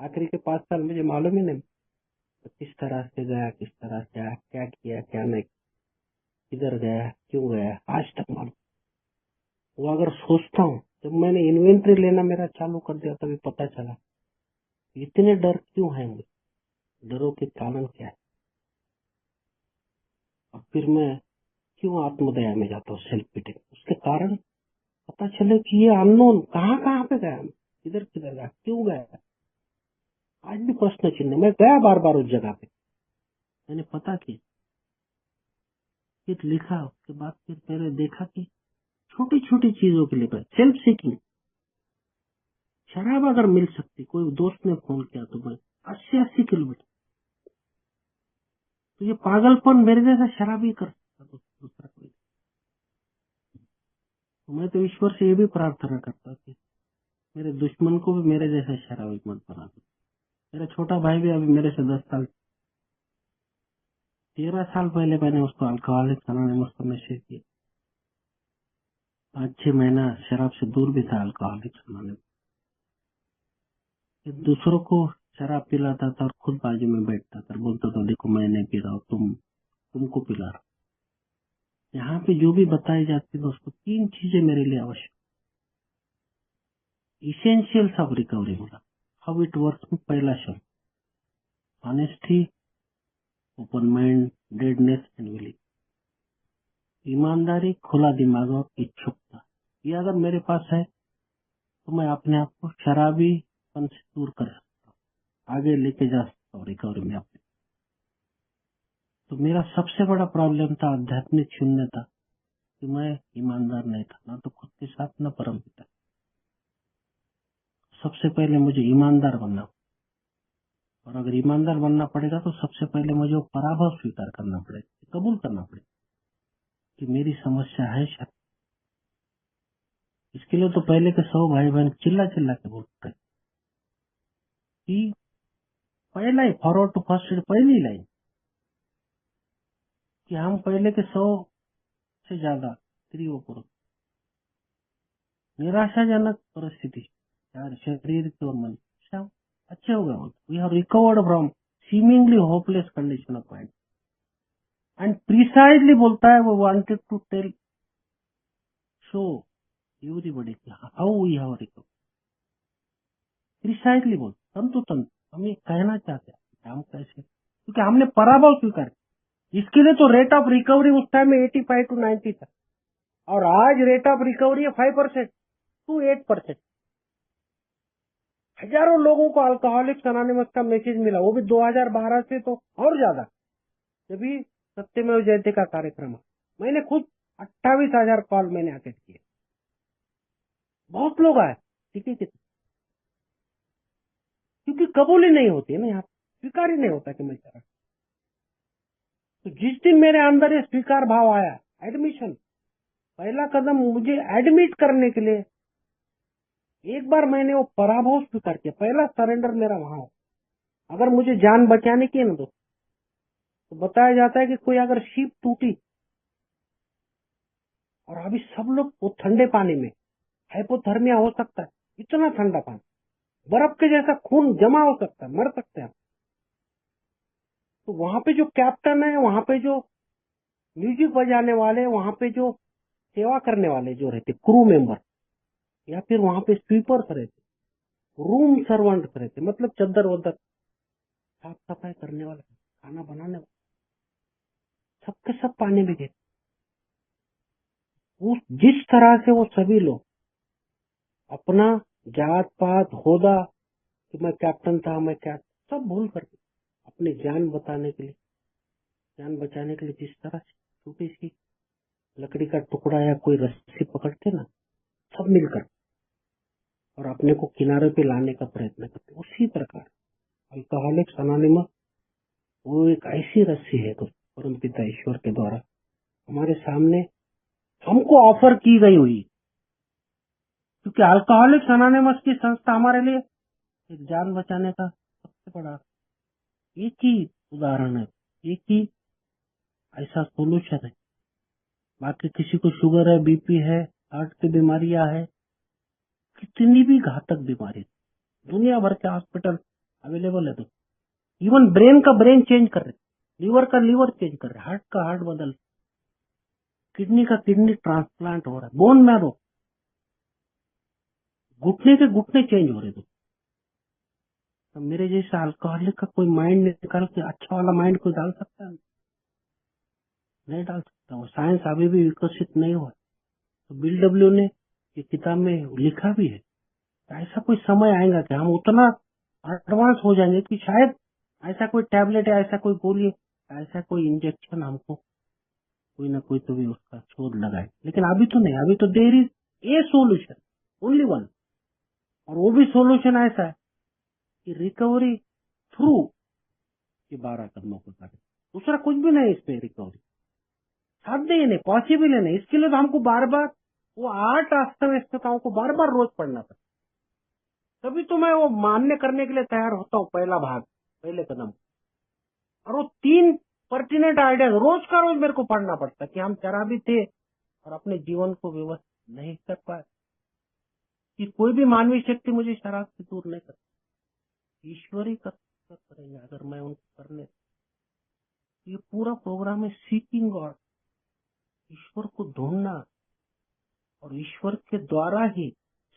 आखिरी के 5 साल मुझे मालूम ही नहीं तो किस तरह से गया, किस तरह से आया, क्या किया, क्या नहीं, किधर गया, क्यों गया, आज तक मालूम। वो अगर सोचता हूँ, जब मैंने इन्वेंट्री लेना मेरा चालू कर दिया तभी पता चला इतने डर क्यों है मुझे, डरों के कारण क्या है, और फिर मैं क्यों आत्मदया में जाता हूँ, सेल्फ पिटिंग, उसके कारण पता चले कि ये अननोन कहाँ कहाँ पे गया, किधर किधर गया, क्यों गया, आज भी प्रश्न चिन्ह। मैं गया बार बार उस जगह पे, मैंने पता किया, फिर लिखा, उसके बाद फिर मैंने देखा कि छोटी छोटी चीजों के लिए सेल्फ सीकिंग, शराब अगर मिल सकती, कोई दोस्त ने फोन किया तो मैं 80-80 किलोमीटर, तो ये पागलपन मेरे जैसा शराबी कर सकता तो दूसरा कोई। तो मैं तो ईश्वर से ये भी प्रार्थना करता कि मेरे दुश्मन को भी मेरे जैसा शराबी मत बना दो। मेरा छोटा भाई भी अभी मेरे से 10 साल 13 साल पहले मैंने उसको अल्कोहलिक अनोनिमस को मैसेज किया, 5-6 महीना शराब से दूर भी था अल्कोहलिक अनोनिमस, दूसरों को शराब पिलाता था और खुद बाजू में बैठता था, बोलता था देखो मैं नहीं पी रहा हूँ, तुमको पिला रहा। यहाँ पे जो भी बताई जाती है दोस्तों, 3 चीजें मेरे लिए आवश्यक, इसेंशियल्स ऑफ रिकवरी, बोला हाउ इट वर्क में पहला शब्द honesty, open mind, deadness and willing, ईमानदारी, खुला दिमाग और इच्छुकता। ये अगर मेरे पास है तो मैं अपने आप को शराबीपन से दूर कर सकता हूँ, आगे लेके जा सकता हूँ रिकवरी में अपने। तो मेरा सबसे बड़ा प्रॉब्लम था आध्यात्मिक शून्यता, कि मैं ईमानदार नहीं था, ना तो खुद के साथ, ना परम पिता। सबसे पहले मुझे ईमानदार बनना, और अगर ईमानदार बनना पड़ेगा तो सबसे पहले मुझे वो पराभव स्वीकार करना पड़ेगा, कबूल करना पड़ेगा कि मेरी समस्या है शराब। इसके लिए तो पहले के 100 भाई बहन चिल्ला चिल्ला के बोलते हैं कि पहला ही फॉरवर्ड टू फर्स्ट एड, पहली लाइन कि हम पहले के 100 से ज्यादा स्त्री और पुरुष निराशाजनक परिस्थिति यार शरीर की और मन सब अच्छे हो गए, we have recovered from seemingly hopeless condition of mind and precisely बोलता है वो wanted to tell show everybody how we have recovered, precisely बोल तंतु तंतु हम ये कहना चाहते हैं कि हम कैसे, क्योंकि हमने पराभव स्वीकार किया। इसके लिए तो रेट ऑफ रिकवरी उस टाइम में 85 to 90 था और आज रेट ऑफ रिकवरी है 5% to 8%। हजारों लोगों को अल्कोहलिक्स अनोनिमस का मैसेज मिला, वो भी 2012 से तो और ज्यादा, जब भी सत्यमेव जयते का कार्यक्रम है। मैंने खुद 28,000 कॉल मैंने अटेंड किए, बहुत लोग आए, ठीक है, क्योंकि कबूल ही नहीं होती है ना, यहाँ स्वीकार ही नहीं होता कि मैं चला। तो जिस दिन मेरे अंदर ये स्वीकार भाव आया, एडमिशन, पहला कदम मुझे एडमिट करने के लिए, एक बार मैंने वो पराभव स्वीकार किया, पहला सरेंडर मेरा वहां हो। अगर मुझे जान बचाने की है ना तो बताया जाता है कि कोई अगर शिप टूटी और अभी सब लोग वो ठंडे पानी में, हाइपोथर्मिया हो सकता है, इतना ठंडा पानी, बर्फ के जैसा खून जमा हो सकता है, मर सकते हैं। तो वहां पे जो कैप्टन है, वहां पे जो म्यूजिक बजाने वाले, वहां पे जो सेवा करने वाले जो रहते क्रू मेंबर, या फिर वहां पे स्वीपर्स रहते, रूम सर्वेंट्स रहते, मतलब चद्दर वद्दर साफ सफाई करने वाले, खाना बनाने वाले, सबके सब पानी में गए। उस जिस तरह से वो सभी लोग अपना जात पात होदा कि मैं कैप्टन था, मैं क्या, सब भूल करके अपनी जान बताने के लिए, जान बचाने के लिए जिस तरह से छोटी सी लकड़ी का टुकड़ा या कोई रस्सी पकड़ते ना, सब मिलकर और अपने को किनारे पे लाने का प्रयत्न करते, उसी प्रकार अल्कोहलिक्स अनोनिमस वो एक ऐसी रस्सी है तो परम पिता ईश्वर के द्वारा हमारे सामने हमको ऑफर की गई हुई, क्योंकि अल्कोहलिक्स अनोनिमस की संस्था हमारे लिए एक जान बचाने का सबसे बड़ा एक ही उदाहरण है, एक ही ऐसा सोल्यूशन है। बाकी किसी को शुगर है, बीपी है, हार्ट की बीमारियां है, कितनी भी घातक बीमारी, दुनिया भर के हॉस्पिटल अवेलेबल है। तो इवन ब्रेन का ब्रेन चेंज कर रहे, लीवर का लीवर चेंज कर रहे, हार्ट का हार्ट बदल, किडनी का किडनी ट्रांसप्लांट हो रहा है, बोन मैरो, घुटने के घुटने चेंज हो रहे। तो मेरे जैसा अल्कोहलिक का कोई माइंड निकाल के अच्छा वाला माइंड कोई डाल सकता है? नहीं डाल सकता। वो साइंस अभी भी विकसित नहीं हुआ। तो बिल डब्ल्यू ने ये किताब में लिखा भी है, ऐसा कोई समय आएगा कि हम उतना एडवांस हो जाएंगे कि शायद ऐसा कोई टैबलेट है, ऐसा कोई गोली, ऐसा कोई इंजेक्शन हमको कोई ना कोई तो भी उसका शोध लगाए। लेकिन अभी तो नहीं, अभी तो there is a solution, only one, और वो भी सोल्यूशन ऐसा है कि रिकवरी थ्रू ये 12 कदमों को करे, दूसरा कुछ भी नहीं इसमें। रिकवरी साध्य ही नहीं, पॉसिबल ही नहीं। इसके लिए तो हमको बार बार वो 8 अस्त व्यस्तताओं को बार बार रोज पढ़ना पड़ता, तभी तो मैं वो मान्य करने के लिए तैयार होता हूँ, पहला भाग, पहले कदम। और वो 3 पर्टिनेंट आइडियाज रोज का रोज मेरे को पढ़ना पड़ता कि हम शराबी थे और अपने जीवन को व्यवस्थित नहीं कर पाए, कि कोई भी मानवीय शक्ति मुझे शराब से दूर नहीं कर, ईश्वर ही करेंगे अगर मैं उनको करने। ये पूरा प्रोग्राम है सीकिंग गॉड, ईश्वर को ढूंढना, और ईश्वर के द्वारा ही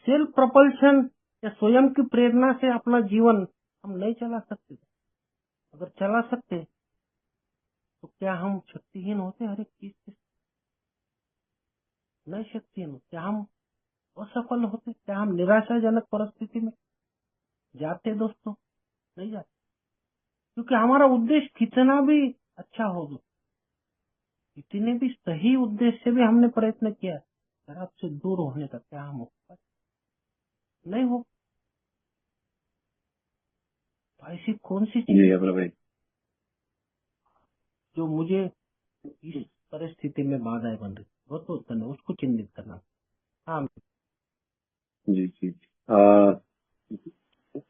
सेल्फ प्रपल्शन या स्वयं की प्रेरणा से अपना जीवन हम नहीं चला सकते। अगर चला सकते तो क्या हम शक्तिहीन होते? हर एक चीज से नहीं शक्तिहीन होते? क्या हम असफल होते? क्या हम निराशाजनक परिस्थिति में जाते? दोस्तों नहीं जाते, क्योंकि हमारा उद्देश्य कितना भी अच्छा हो, इतने भी सही उद्देश्य से भी हमने प्रयत्न किया शराब से दूर होने का, क्या हम हो पाए? नहीं हो। तो ऐसी कौन सी चीज भाई जो मुझे इस परिस्थिति में बाधाएं बन रही, बहुत धन्यवाद, उसको चिन्हित करना। हाँ, जी जी।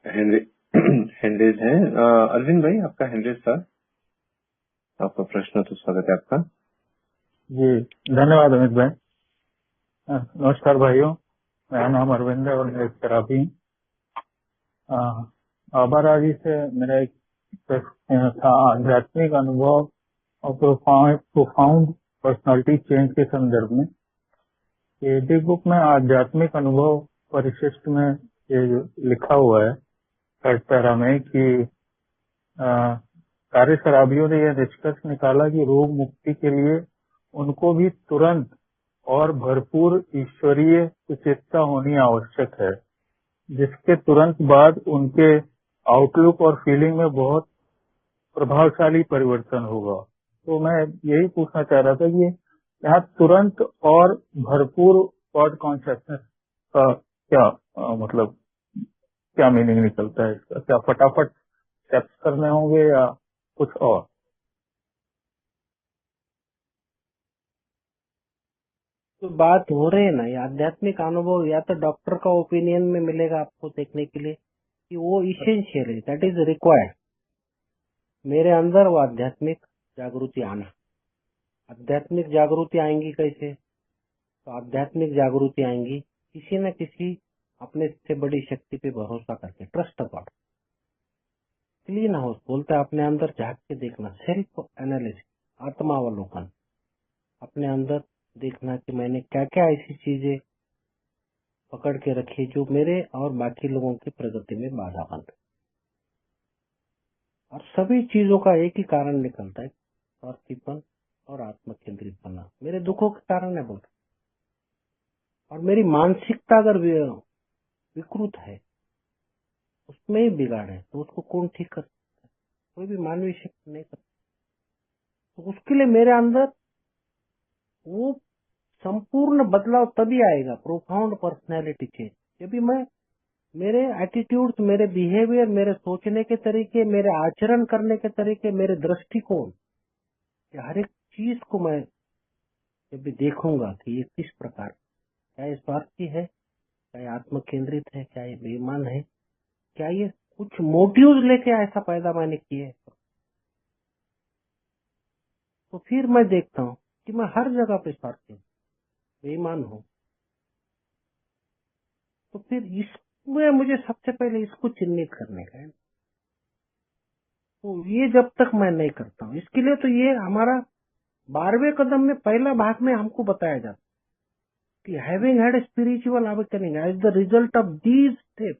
हैंड हैंडरेज है। अरविंद भाई, आपका हैंडरेज था, आपका प्रश्न, तो स्वागत है आपका। जी, धन्यवाद अमित भाई। नमस्कार भाइयों, मेरा नाम अरविंद है और मैं एक शराबी हूँ। आबारा जी से मेरा एक प्रश्न था आध्यात्मिक अनुभव और प्रोफाउंड पर्सनालिटी चेंज के संदर्भ में। ये बुक में आध्यात्मिक अनुभव परिशिष्ट में ये जो लिखा हुआ है थर्ड पैरा में कि सारे शराबियों ने यह निष्कर्ष निकाला कि रोग मुक्ति के लिए उनको भी तुरंत और भरपूर ईश्वरीय सुचिंता होनी आवश्यक है, जिसके तुरंत बाद उनके आउटलुक और फीलिंग में बहुत प्रभावशाली परिवर्तन होगा। तो मैं यही पूछना चाह रहा था कि यहाँ तुरंत और भरपूर गॉड कॉन्शियसनेस का क्या मतलब क्या मीनिंग निकलता है इसका? क्या फटाफट स्टेप्स करने होंगे या कुछ और? तो बात हो रही है ना, ये आध्यात्मिक अनुभव या तो डॉक्टर का ओपिनियन में मिलेगा आपको देखने के लिए कि वो इसेंशियल है, दैट इज रिक्वायर्ड। मेरे अंदर वो आध्यात्मिक जागृति आना। आध्यात्मिक जागृति आएंगी कैसे? तो आध्यात्मिक जागृति आएंगी किसी न किसी अपने से बड़ी शक्ति पे भरोसा करके, ट्रस्ट गॉड। क्लीन हाउस बोलता है, अपने अंदर झांक के देखना, सेल्फ एनालिसिस, आत्मावलोकन, अपने अंदर देखना कि मैंने क्या क्या ऐसी चीजें पकड़ के रखी जो मेरे और बाकी लोगों की प्रगति में बाधा बन रही। और सभी चीजों का एक ही कारण निकलता है, स्वार्थीपन और आत्म केंद्रित बना। मेरे दुखों के कारण है बोल। और मेरी मानसिकता अगर विकृत है, उसमें ही बिगाड़ है, तो उसको कौन ठीक कर सकता है? कोई भी मानवीय शक्ति नहीं कर सकता। तो उसके लिए मेरे अंदर वो संपूर्ण बदलाव तभी आएगा, प्रोफाउंड पर्सनैलिटी चेंज, जब भी मैं मेरे एटीट्यूड्स, मेरे बिहेवियर, मेरे सोचने के तरीके, मेरे आचरण करने के तरीके, मेरे दृष्टिकोण, हर एक चीज को मैं जब भी देखूंगा कि ये किस प्रकार, क्या ये स्वार्थी है, क्या ये आत्म केंद्रित है, क्या ये बेईमान है, क्या ये कुछ मोटिव्स लेके ऐसा पैदा मैंने किए, तो फिर मैं देखता हूँ कि मैं हर जगह पे स्वार्थी हूँ, बेईमान हूँ। तो फिर इसमें मुझे सबसे पहले इसको चिन्हित करने का है। तो ये जब तक मैं नहीं करता हूँ, इसके लिए तो ये हमारा 12वें कदम में पहला भाग में हमको बताया जाता है कि having had spiritual awakening as the result of these step,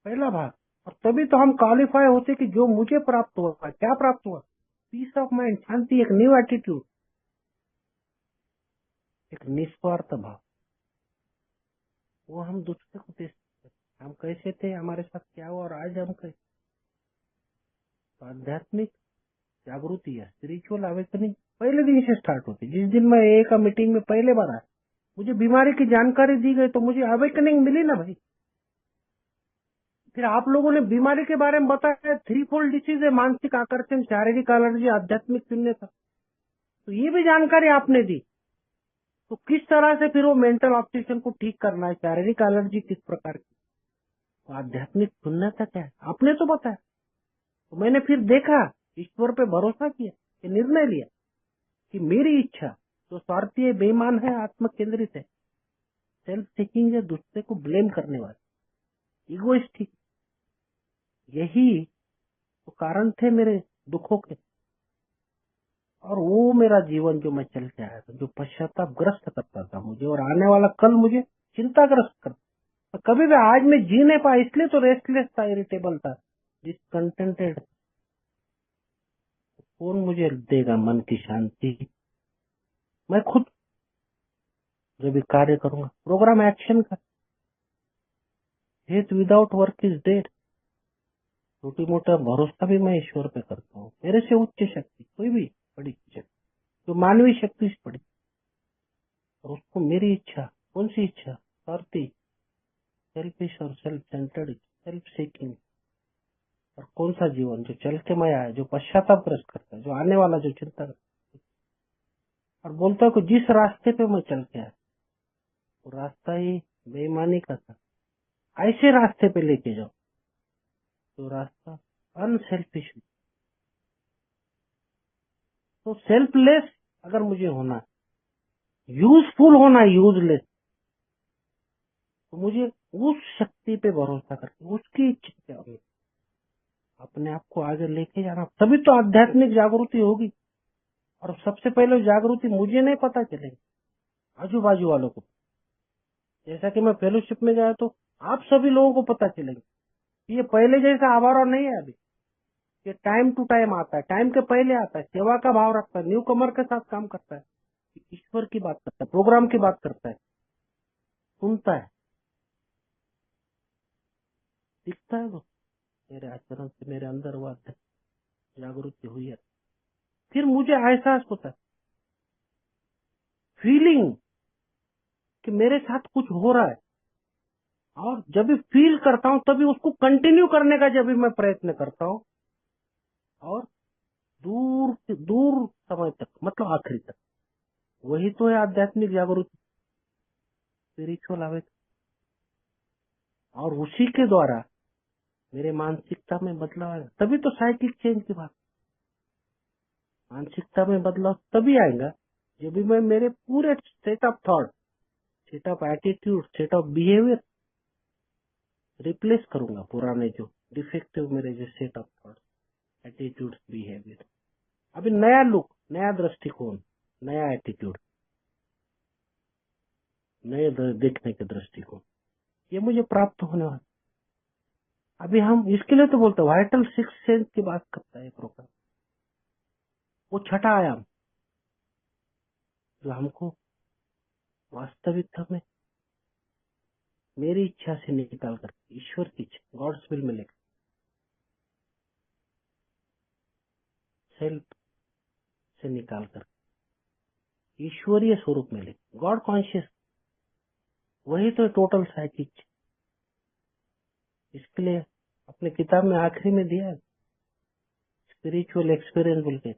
पहला भाग। और तभी तो हम क्वालिफाई होते कि जो मुझे प्राप्त हुआ, क्या प्राप्त हुआ? पीस ऑफ माइंड, शांति, एक न्यू एटीट्यूड, एक निस्वार्थ भाव। वो हम दूसरे को दे सकते हैं। हम कैसे थे, हमारे साथ क्या हुआ और आज हम कैसे। तो आध्यात्मिक जागृति है, स्पिरिचुअल अवेकनिंग पहले दिन से स्टार्ट होती है। जिस दिन मैं एक मीटिंग में पहले बार आया, मुझे बीमारी की जानकारी दी गई, तो मुझे अवेकनिंग मिली ना भाई। फिर आप लोगों ने बीमारी के बारे में बताया, 3 फोल्ड डिसीज है, मानसिक आकर्षण, शारीरिक एलर्जी, आध्यात्मिक शून्यता, तो ये भी जानकारी आपने दी। तो किस तरह से फिर वो मेंटल ऑब्सेशन को ठीक करना है, शारीरिक एलर्जी किस प्रकार की, तो आध्यात्मिक शून्यता क्या है, आपने तो बताया। तो मैंने फिर देखा, ईश्वर पे भरोसा किया, कि निर्णय लिया कि मेरी इच्छा जो स्वार्थी है, बेईमान है, आत्म केंद्रित है, सेल्फ सीकिंग है, दूसरे को ब्लेम करने वाले, इगोइस्टिक, यही तो कारण थे मेरे दुखों के। और वो मेरा जीवन जो मैं चल के आया था, जो पश्चातापग्रस्त करता था मुझे, और आने वाला कल मुझे चिंताग्रस्त करता, कभी भी आज मैं जी नहीं पाया, इसलिए तो रेस्टलेस था, इरिटेबल था, डिसकंटेंटेड। कौन मुझे देगा मन की शांति? मैं खुद जब भी कार्य करूंगा, प्रोग्राम एक्शन का, faith without work is dead. छोटी मोटा भरोसा भी मैं ईश्वर पे करता हूँ, मेरे से उच्च शक्ति कोई भी बड़ी शक्ति, जो मानवीय शक्ति से बड़ी, और उसको मेरी इच्छा, कौन सी इच्छा? स्वार्थी, सेल्फिश और सेल्फ सेंटर्ड, सेल्फ सीकिंग। और कौन सा जीवन जो चल के मैं आया, जो पश्चातापग्रस्त करता है, जो आने वाला जो चिंता करता है, और बोलता है कि जिस रास्ते पे मैं चल के आया, वो रास्ता ही बेईमानी का था, ऐसे रास्ते पे लेके जाओ तो रास्ता अनसेल्फिश। तो सेल्फलेस अगर मुझे होना है, यूजफुल होना, यूजलेस, तो मुझे उस शक्ति पे भरोसा करके उसकी इच्छा क्या होगी, अपने आप को आगे लेके जाना, तभी तो आध्यात्मिक जागृति होगी। और सबसे पहले जागृति मुझे नहीं पता चलेगी, आजू बाजू वालों को। जैसा कि मैं फेलोशिप में गया तो आप सभी लोगों को पता चलेगा ये पहले जैसा आवारा नहीं है अभी। ये टाइम टू टाइम आता है, टाइम के पहले आता है, सेवा का भाव रखता है, न्यू कमर के साथ काम करता है, ईश्वर की बात करता है, प्रोग्राम की बात करता है, सुनता है, दिखता है। वो मेरे आचरण से मेरे अंदर हुआ जागृति हुई है, फिर मुझे एहसास होता है, फीलिंग कि मेरे साथ कुछ हो रहा है। और जब भी फील करता हूँ तभी उसको कंटिन्यू करने का जब भी मैं प्रयत्न करता हूँ, और दूर से दूर समय तक, मतलब आखिरी तक, वही तो है आध्यात्मिक जागृति, स्पिरिचुअल अवेक। और उसी के द्वारा मेरे मानसिकता में बदलाव आएगा, तभी तो साइकिक चेंज की बात। मानसिकता में बदलाव तभी आएगा जब भी मैं मेरे पूरे set of thought, set of attitude, set of behaviour replace करूंगा पुराने जो डिफेक्टिव मेरे जो set of thought, attitude, behaviour. अभी नया लुक, नया दृष्टिकोण, नया एटीट्यूड, नए देखने के दृष्टिकोण, ये मुझे प्राप्त होने वाला। अभी हम इसके लिए तो बोलते हैं वाइटल सिक्स सेंस की बात करता है प्रोग्राम, वो छठा आयाम जो हमको वास्तविकता में मेरी इच्छा से निकाल कर ईश्वर की इच्छा, गॉड्स विल में लेकर सेल्फ से निकाल कर ईश्वरीय स्वरूप में ले, गॉड कॉन्शियस, वही तो टोटल साइकिक। इसके लिए अपने किताब में आखिरी में दिया है स्पिरिचुअल एक्सपीरियंस बोल के,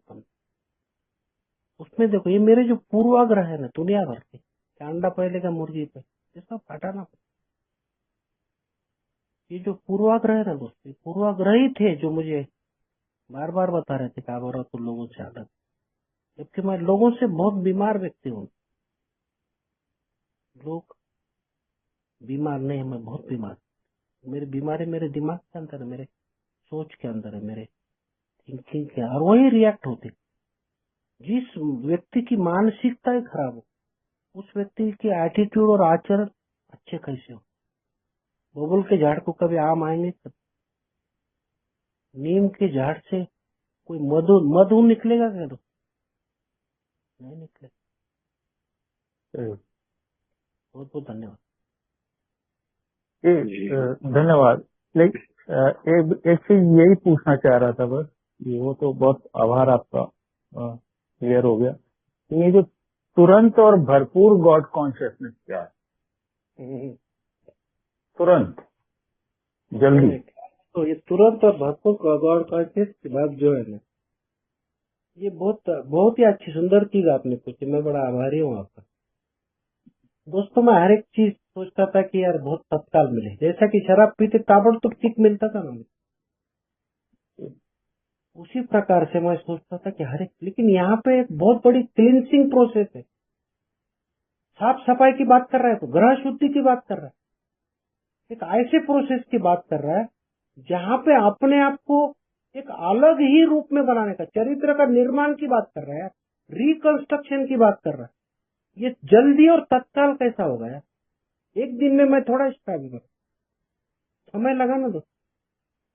उसमें देखो ये मेरे जो पूर्वाग्रह है ना दुनिया भर के, अंडा पहले का मुर्गी पे, ये सब हटाना। ये जो पूर्वाग्रह है ना दोस्तों, पूर्वाग्रह ही थे जो मुझे बार बार बता रहे थे कि आप तो लोगों से अलग, जबकि मैं लोगों से बहुत बीमार व्यक्ति हूँ। लोग बीमार नहीं, मैं बहुत बीमार। मेरी बीमारी मेरे दिमाग के अंदर है, मेरे सोच के अंदर है, मेरे थिंकिंग के, और वही रिएक्ट होते। जिस व्यक्ति की मानसिकता ही खराब हो, उस व्यक्ति की एटीट्यूड और आचरण अच्छे कैसे हो। बबुल के झाड़ को कभी आम आएंगे? नीम के झाड़ से कोई मधु निकलेगा क्या? तो नहीं निकलेगा। बहुत बहुत धन्यवाद। धन्यवाद। लेकिन एक चीज यही पूछना चाह रहा था बस, वो तो बहुत आभार आपका, क्लियर हो गया। ये जो तुरंत और भरपूर गॉड कॉन्शियसनेस क्या है? तुरंत, जल्दी। तो ये तुरंत और भरपूर गॉड कॉन्शियस की बात जो है ना, ये बहुत ही अच्छी सुंदर चीज आपने पूछी। मैं बड़ा आभारी हूँ आपका। दोस्तों मैं हर एक चीज सोचता था कि यार बहुत तत्काल मिले, जैसा कि शराब पीते ताबड़तोड़ किक मिलता था ना, उसी प्रकार से मैं सोचता था कि हर एक, लेकिन यहाँ पे एक बहुत बड़ी क्लींसिंग प्रोसेस है। साफ सफाई की बात कर रहा है तो ग्रह शुद्धि की बात कर रहा है, एक ऐसे प्रोसेस की बात कर रहा है जहाँ पे अपने आप को एक अलग ही रूप में बनाने का, चरित्र का निर्माण की बात कर रहा है, रिकंस्ट्रक्शन की बात कर रहा है। ये जल्दी और तत्काल कैसा होगा यार? एक दिन में मैं थोड़ा स्टार्ट करूँ, समय लगा ना दोस्त,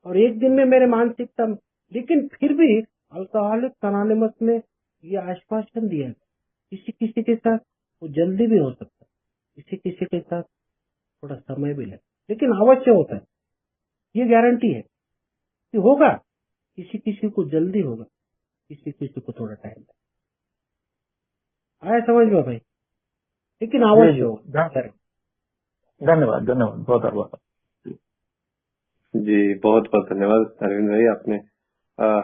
और एक दिन में मेरे मानसिकता में, लेकिन फिर भी अल्कोहलिक अनोनिमस में ये आश्वासन दिया है किसी किसी के साथ वो जल्दी भी हो सकता है, किसी किसी के साथ थोड़ा समय भी लगे, लेकिन अवश्य होता है। ये गारंटी है कि होगा, किसी किसी को जल्दी होगा, किसी किसी को थोड़ा टाइम लगेगा। आया समझ में भाई? लेकिन अवश्य होगा। धन्यवाद, धन्यवाद, बहुत आभार जी। बहुत बहुत धन्यवाद अरविंद भाई, आपने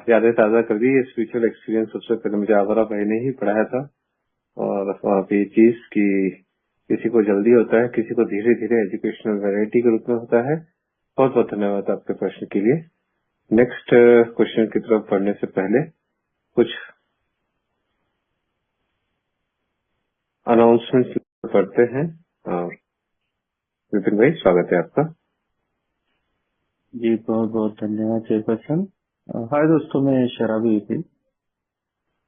यादें ताजा कर दी। ये स्पिरिचुअल एक्सपीरियंस सबसे पहले मुझे आवारा भाई ने ही पढ़ाया था, और अभी चीज की किसी को जल्दी होता है, किसी को धीरे धीरे एजुकेशनल वैरायटी के रूप में होता है। बहुत बहुत धन्यवाद आपके प्रश्न के लिए। नेक्स्ट क्वेश्चन की तरफ बढ़ने से पहले कुछ अनाउंसमेंट करते हैं। और विपिन भाई, स्वागत है आपका। जी बहुत बहुत धन्यवाद चेयरपर्सन। हाय दोस्तों, मैं शराबी विपिन।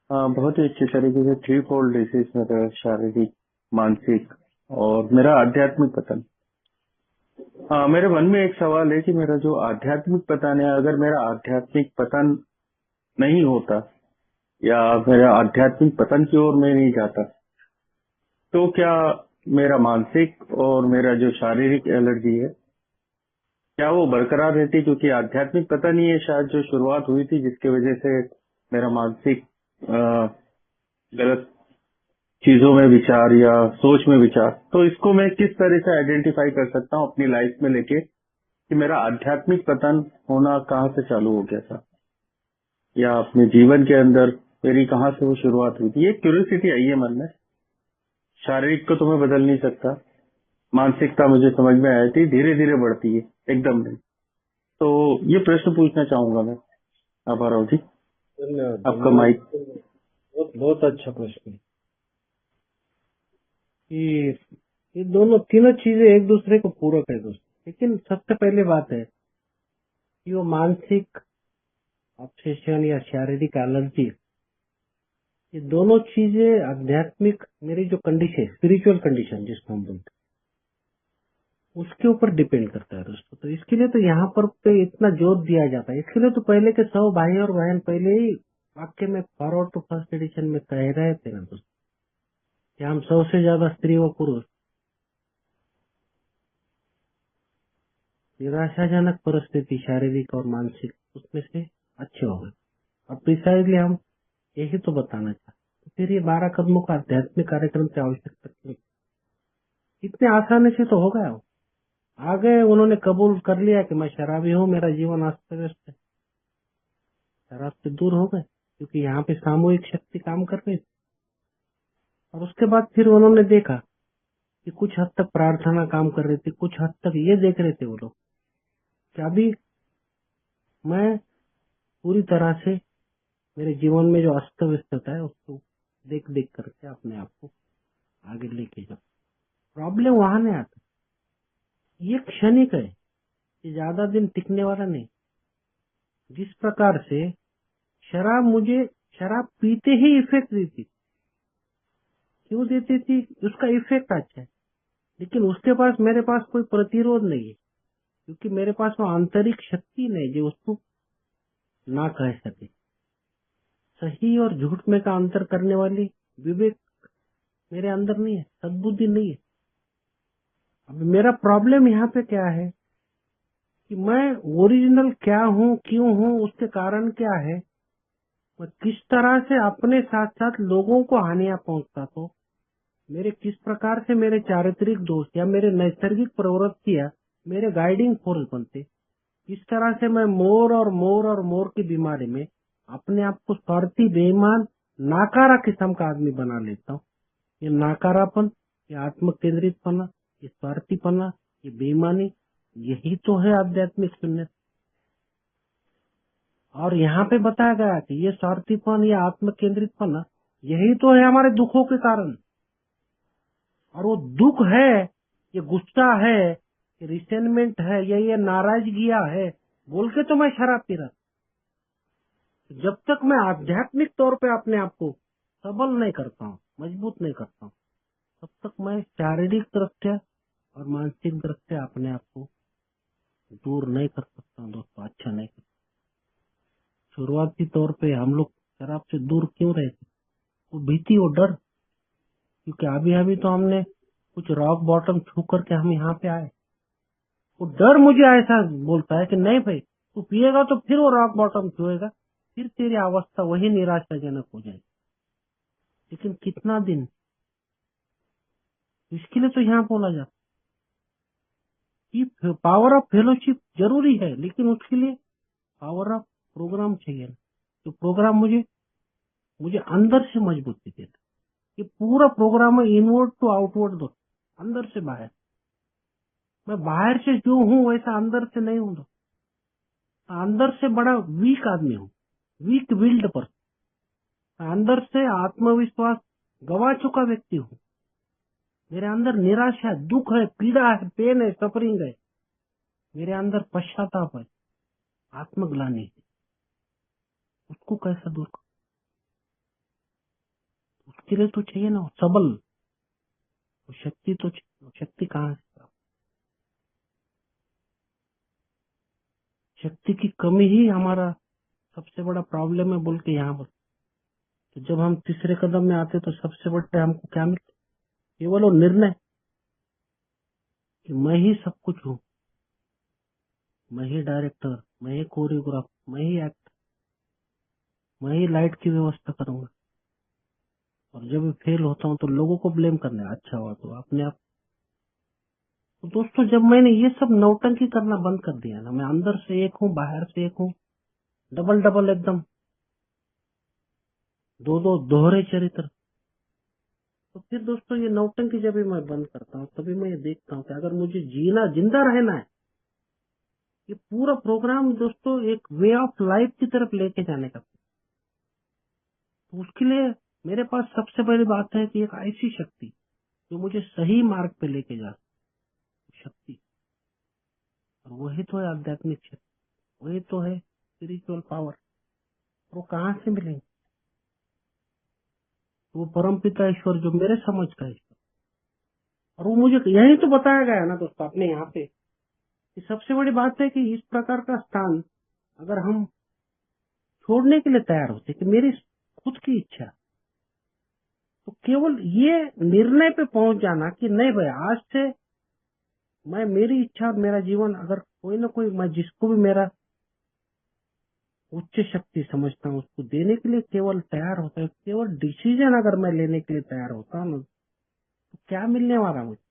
बहुत ही अच्छे तरीके से 3 फोल्ड डिसीज, मेरा शारीरिक, मानसिक और मेरा आध्यात्मिक पतन। मेरे मन में एक सवाल है कि मेरा जो आध्यात्मिक पतन है, अगर मेरा आध्यात्मिक पतन नहीं होता या मेरा आध्यात्मिक पतन की ओर मैं नहीं जाता, तो क्या मेरा मानसिक और मेरा जो शारीरिक एलर्जी है क्या वो बरकरार रहती? क्योंकि आध्यात्मिक पतन ही है शायद जो शुरुआत हुई थी, जिसके वजह से मेरा मानसिक गलत चीजों में विचार या सोच में विचार। तो इसको मैं किस तरह से आइडेंटिफाई कर सकता हूँ अपनी लाइफ में लेके कि मेरा आध्यात्मिक पतन होना कहाँ से चालू हो गया था, या अपने जीवन के अंदर मेरी कहाँ से वो शुरुआत हुई थी? ये क्यूरियोसिटी आई है मन में। शारीरिक को तो मैं बदल नहीं सकता, मानसिकता मुझे समझ में आई थी, धीरे धीरे बढ़ती है, एकदम नहीं। तो ये प्रश्न पूछना चाहूंगा मैं। आभार राव जी, धन्यवाद। आपका माइक। बहुत बहुत अच्छा प्रश्न है। ये दोनों तीनों चीजें एक दूसरे को पूरक है दोस्तों। लेकिन सबसे पहले बात है कि वो मानसिक ऑब्सेशन या शारीरिक एलर्जी, ये दोनों चीजें आध्यात्मिक, मेरी जो कंडीशन, स्पिरिचुअल कंडीशन जिसको हम बोलते हैं, उसके ऊपर डिपेंड करता है दोस्तों। तो इसके लिए तो यहाँ पर पे इतना जोर दिया जाता है। इसके लिए तो पहले के 100 भाई और बहन पहले ही वाक्य में फॉरवर्ड टू फर्स्ट एडिशन में कह रहे थे ना दोस्तों कि हम 100 से ज्यादा स्त्री व पुरुष निराशाजनक परिस्थिति शारीरिक और मानसिक उसमें से अच्छे हो गए। और प्रिसाइजली हम यही तो बताना चाहते। तो फिर ये 12 कदमों का आध्यात्मिक कार्यक्रम की आवश्यकता क्यों? इतने आसानी से तो हो गया हो। आ गए, उन्होंने कबूल कर लिया कि मैं शराबी हूँ, मेरा जीवन अस्त व्यस्त है, शराब से दूर हो गए, क्योंकि यहाँ पे सामूहिक शक्ति काम कर रही थी। और उसके बाद फिर उन्होंने देखा कि कुछ हद तक प्रार्थना काम कर रही थी, कुछ हद तक ये देख रहे थे वो लोग कि अभी मैं पूरी तरह से मेरे जीवन में जो अस्त व्यस्तता है उसको देख देख करके अपने आप को आगे लेके जाओ। प्रॉब्लम वहां नहीं आता, ये क्षणिक है, ये ज्यादा दिन टिकने वाला नहीं। जिस प्रकार से शराब मुझे शराब पीते ही इफेक्ट देती, क्यों देती थी? उसका इफेक्ट अच्छा है, लेकिन उसके पास, मेरे पास कोई प्रतिरोध नहीं है, क्योंकि मेरे पास वो आंतरिक शक्ति नहीं जो उसको ना कह सके। सही और झूठ में का अंतर करने वाली विवेक मेरे अंदर नहीं है, सद्बुद्धि नहीं है। अब मेरा प्रॉब्लम यहाँ पे क्या है कि मैं ओरिजिनल क्या हूँ, क्यों हूँ, उसके कारण क्या है, मैं किस तरह से अपने साथ साथ लोगों को हानियां पहुंचता, तो मेरे किस प्रकार से मेरे चारित्रिक दोष या मेरे नैसर्गिक प्रवृत्तियां मेरे गाइडिंग फोर्स बनते, किस तरह से मैं मोर और मोर और मोर की बीमारी में अपने आप को स्वार्थी, बेईमान, नाकारा किस्म का आदमी बना लेता हूँ। ये नाकारापन, ये आत्म केंद्रितपना, ये स्वार्थीपना, ये बेईमानी, यही तो है आध्यात्मिक शून्यता। और यहाँ पे बताया गया कि ये स्वार्थीपन, ये आत्म केंद्रितपना, यही तो है हमारे दुखों के कारण। और वो दुख है, ये गुस्सा है, ये रिसेंटमेंट है, ये नाराजगियां है, बोल के तो मैं शराब पी रहा। जब तक मैं आध्यात्मिक तौर पे अपने आप को सबल नहीं करता हूँ, मजबूत नहीं करता हूँ, तब तक मैं शारीरिक दृष्टया और मानसिक दृष्टया अपने आप को दूर नहीं कर सकता हूँ दोस्तों, अच्छा नहीं कर। शुरुआती तौर पे हम लोग शराब से दूर क्यों रहे थे? वो भीति, वो डर, क्योंकि अभी अभी तो हमने कुछ रॉक बॉटम छू करके हम यहाँ पे आए। वो डर मुझे ऐसा बोलता है कि नहीं भाई, तू पिएगा तो फिर वो रॉक बॉटम छुएगा, फिर तेरी अवस्था वही निराशाजनक हो जाएगी। लेकिन कितना दिन, इसके लिए तो यहाँ बोला जाता कि पावर ऑफ फेलोशिप जरूरी है, लेकिन उसके लिए पावर ऑफ प्रोग्राम चाहिए। तो प्रोग्राम मुझे अंदर से मजबूती देता। ये पूरा प्रोग्राम है इनवर्ड टू आउटवर्ड दो, अंदर से बाहर। मैं बाहर से जो हूँ वैसा अंदर से नहीं हूँ। अंदर से बड़ा वीक आदमी हूँ, वीक विल्ड पर। अंदर से आत्मविश्वास गवा चुका व्यक्ति हूँ। मेरे अंदर निराशा है, दुख है, पीड़ा है, पेन है, सफरिंग है। मेरे अंदर पश्चाताप है, आत्मग्लानि है। उसको कैसा दूर करूं? उसके लिए तो चाहिए ना सबल, वो शक्ति तो चाहिए। शक्ति कहाँ से? शक्ति की कमी ही हमारा सबसे बड़ा प्रॉब्लम है बोल के यहाँ पर। तो जब हम तीसरे कदम में आते तो सबसे बड़े हमको क्या मिलता? केवल वो निर्णय कि मैं ही सब कुछ हूँ, मैं ही डायरेक्टर, मैं ही कोरियोग्राफ, मैं ही एक्टर, मैं ही लाइट की व्यवस्था करूंगा। और जब फेल होता हूँ तो लोगों को ब्लेम करना, अच्छा हुआ तो अपने आप। तो दोस्तों, जब मैंने ये सब नौटंकी करना बंद कर दिया ना, मैं अंदर से एक हूँ, बाहर से एक हूँ, डबल डबल एकदम, दो दो दोहरे चरित्र। तो फिर दोस्तों, ये नौटंकी जब भी मैं बंद करता हूँ तभी मैं ये देखता हूँ कि अगर मुझे जीना, जिंदा रहना है, ये पूरा प्रोग्राम दोस्तों एक वे ऑफ लाइफ की तरफ लेके जाने का। तो उसके लिए मेरे पास सबसे बड़ी बात है कि एक ऐसी शक्ति जो मुझे सही मार्ग पे लेके जा, शक्ति। और वही तो है आध्यात्मिक शक्ति, वही तो है स्पिरिचुअल पावर। वो कहाँ से मिलेंगे? वो परमपिता ईश्वर जो मेरे समझ का ईश्वर। और वो मुझे यही तो बताया गया है ना दोस्तों अपने यहाँ पे कि सबसे बड़ी बात है कि इस प्रकार का स्थान अगर हम छोड़ने के लिए तैयार होते कि मेरी खुद की इच्छा, तो केवल ये निर्णय पे पहुंच जाना कि नहीं भाई, आज से मैं, मेरी इच्छा और मेरा जीवन, अगर कोई ना कोई, मैं जिसको भी मेरा उच्च शक्ति समझता हूँ उसको देने के लिए केवल तैयार होता है, केवल डिसीजन अगर मैं लेने के लिए तैयार होता हूँ, तो क्या मिलने वाला मुझे?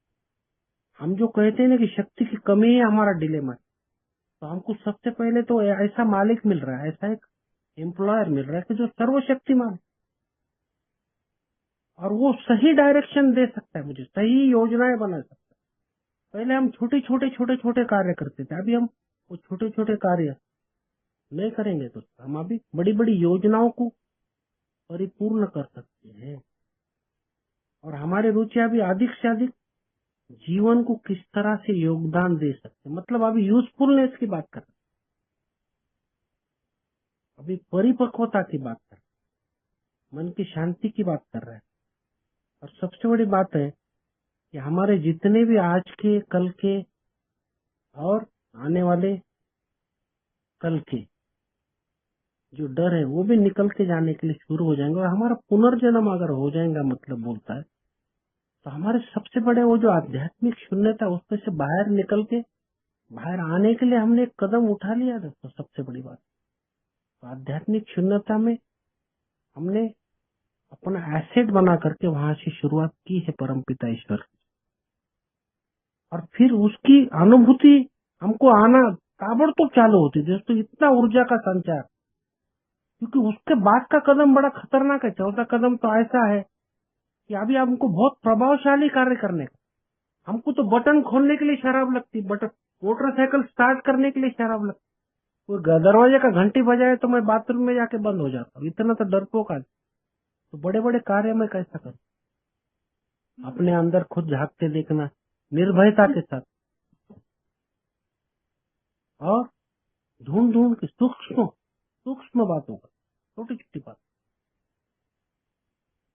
हम जो कहते हैं ना कि शक्ति की कमी है हमारा डिलेमा, तो हमको सबसे पहले तो ऐसा मालिक मिल रहा है, ऐसा एक एम्प्लॉयर मिल रहा है कि जो सर्वशक्तिमान है। और वो सही डायरेक्शन दे सकता है, मुझे सही योजनाएं बना सकता है। पहले हम छोटे छोटे छोटे छोटे कार्य करते थे, अभी हम वो छोटे छोटे कार्य नहीं करेंगे तो हम अभी बड़ी बड़ी योजनाओं को परिपूर्ण कर सकते हैं। और हमारी रुचियां भी अधिक से अधिक जीवन को किस तरह से योगदान दे सकते हैं, मतलब अभी यूजफुलनेस की बात कर रहे हैं, अभी परिपक्वता की बात कर रहे हैं, मन की शांति की बात कर रहे हैं। और सबसे बड़ी बात है कि हमारे जितने भी आज के, कल के और आने वाले कल के जो डर है वो भी निकल के जाने के लिए शुरू हो जाएंगे। और हमारा पुनर्जन्म अगर हो जाएगा, मतलब बोलता है, तो हमारे सबसे बड़े वो जो आध्यात्मिक शून्यता, उसमें से बाहर निकल के, बाहर आने के लिए हमने एक कदम उठा लिया दोस्तों। सबसे बड़ी बात, तो आध्यात्मिक शून्यता में हमने अपना एसेट बना करके वहां से शुरुआत की है परमपिता ईश्वर। और फिर उसकी अनुभूति हमको आना ताबड़तोड़ चालू होती है दोस्तों, इतना ऊर्जा का संचार। क्योंकि उसके बाद का कदम बड़ा खतरनाक है। चौथा कदम तो ऐसा है कि अभी हमको बहुत प्रभावशाली कार्य करने का, हमको तो बटन खोलने के लिए शराब लगती, बटन मोटरसाइकिल स्टार्ट करने के लिए शराब लगती, कोई दरवाजे का घंटी बजाए तो मैं बाथरूम में जाके बंद हो जाता हूँ, इतना तो डरपोक आज। तो बड़े बड़े कार्य में कैसा करूं? अपने अंदर खुद झांक के देखना निर्भयता के साथ, और ढूंढ ढूंढ के सूक्ष्म सूक्ष्म बातों का, छोटी छोटी बात,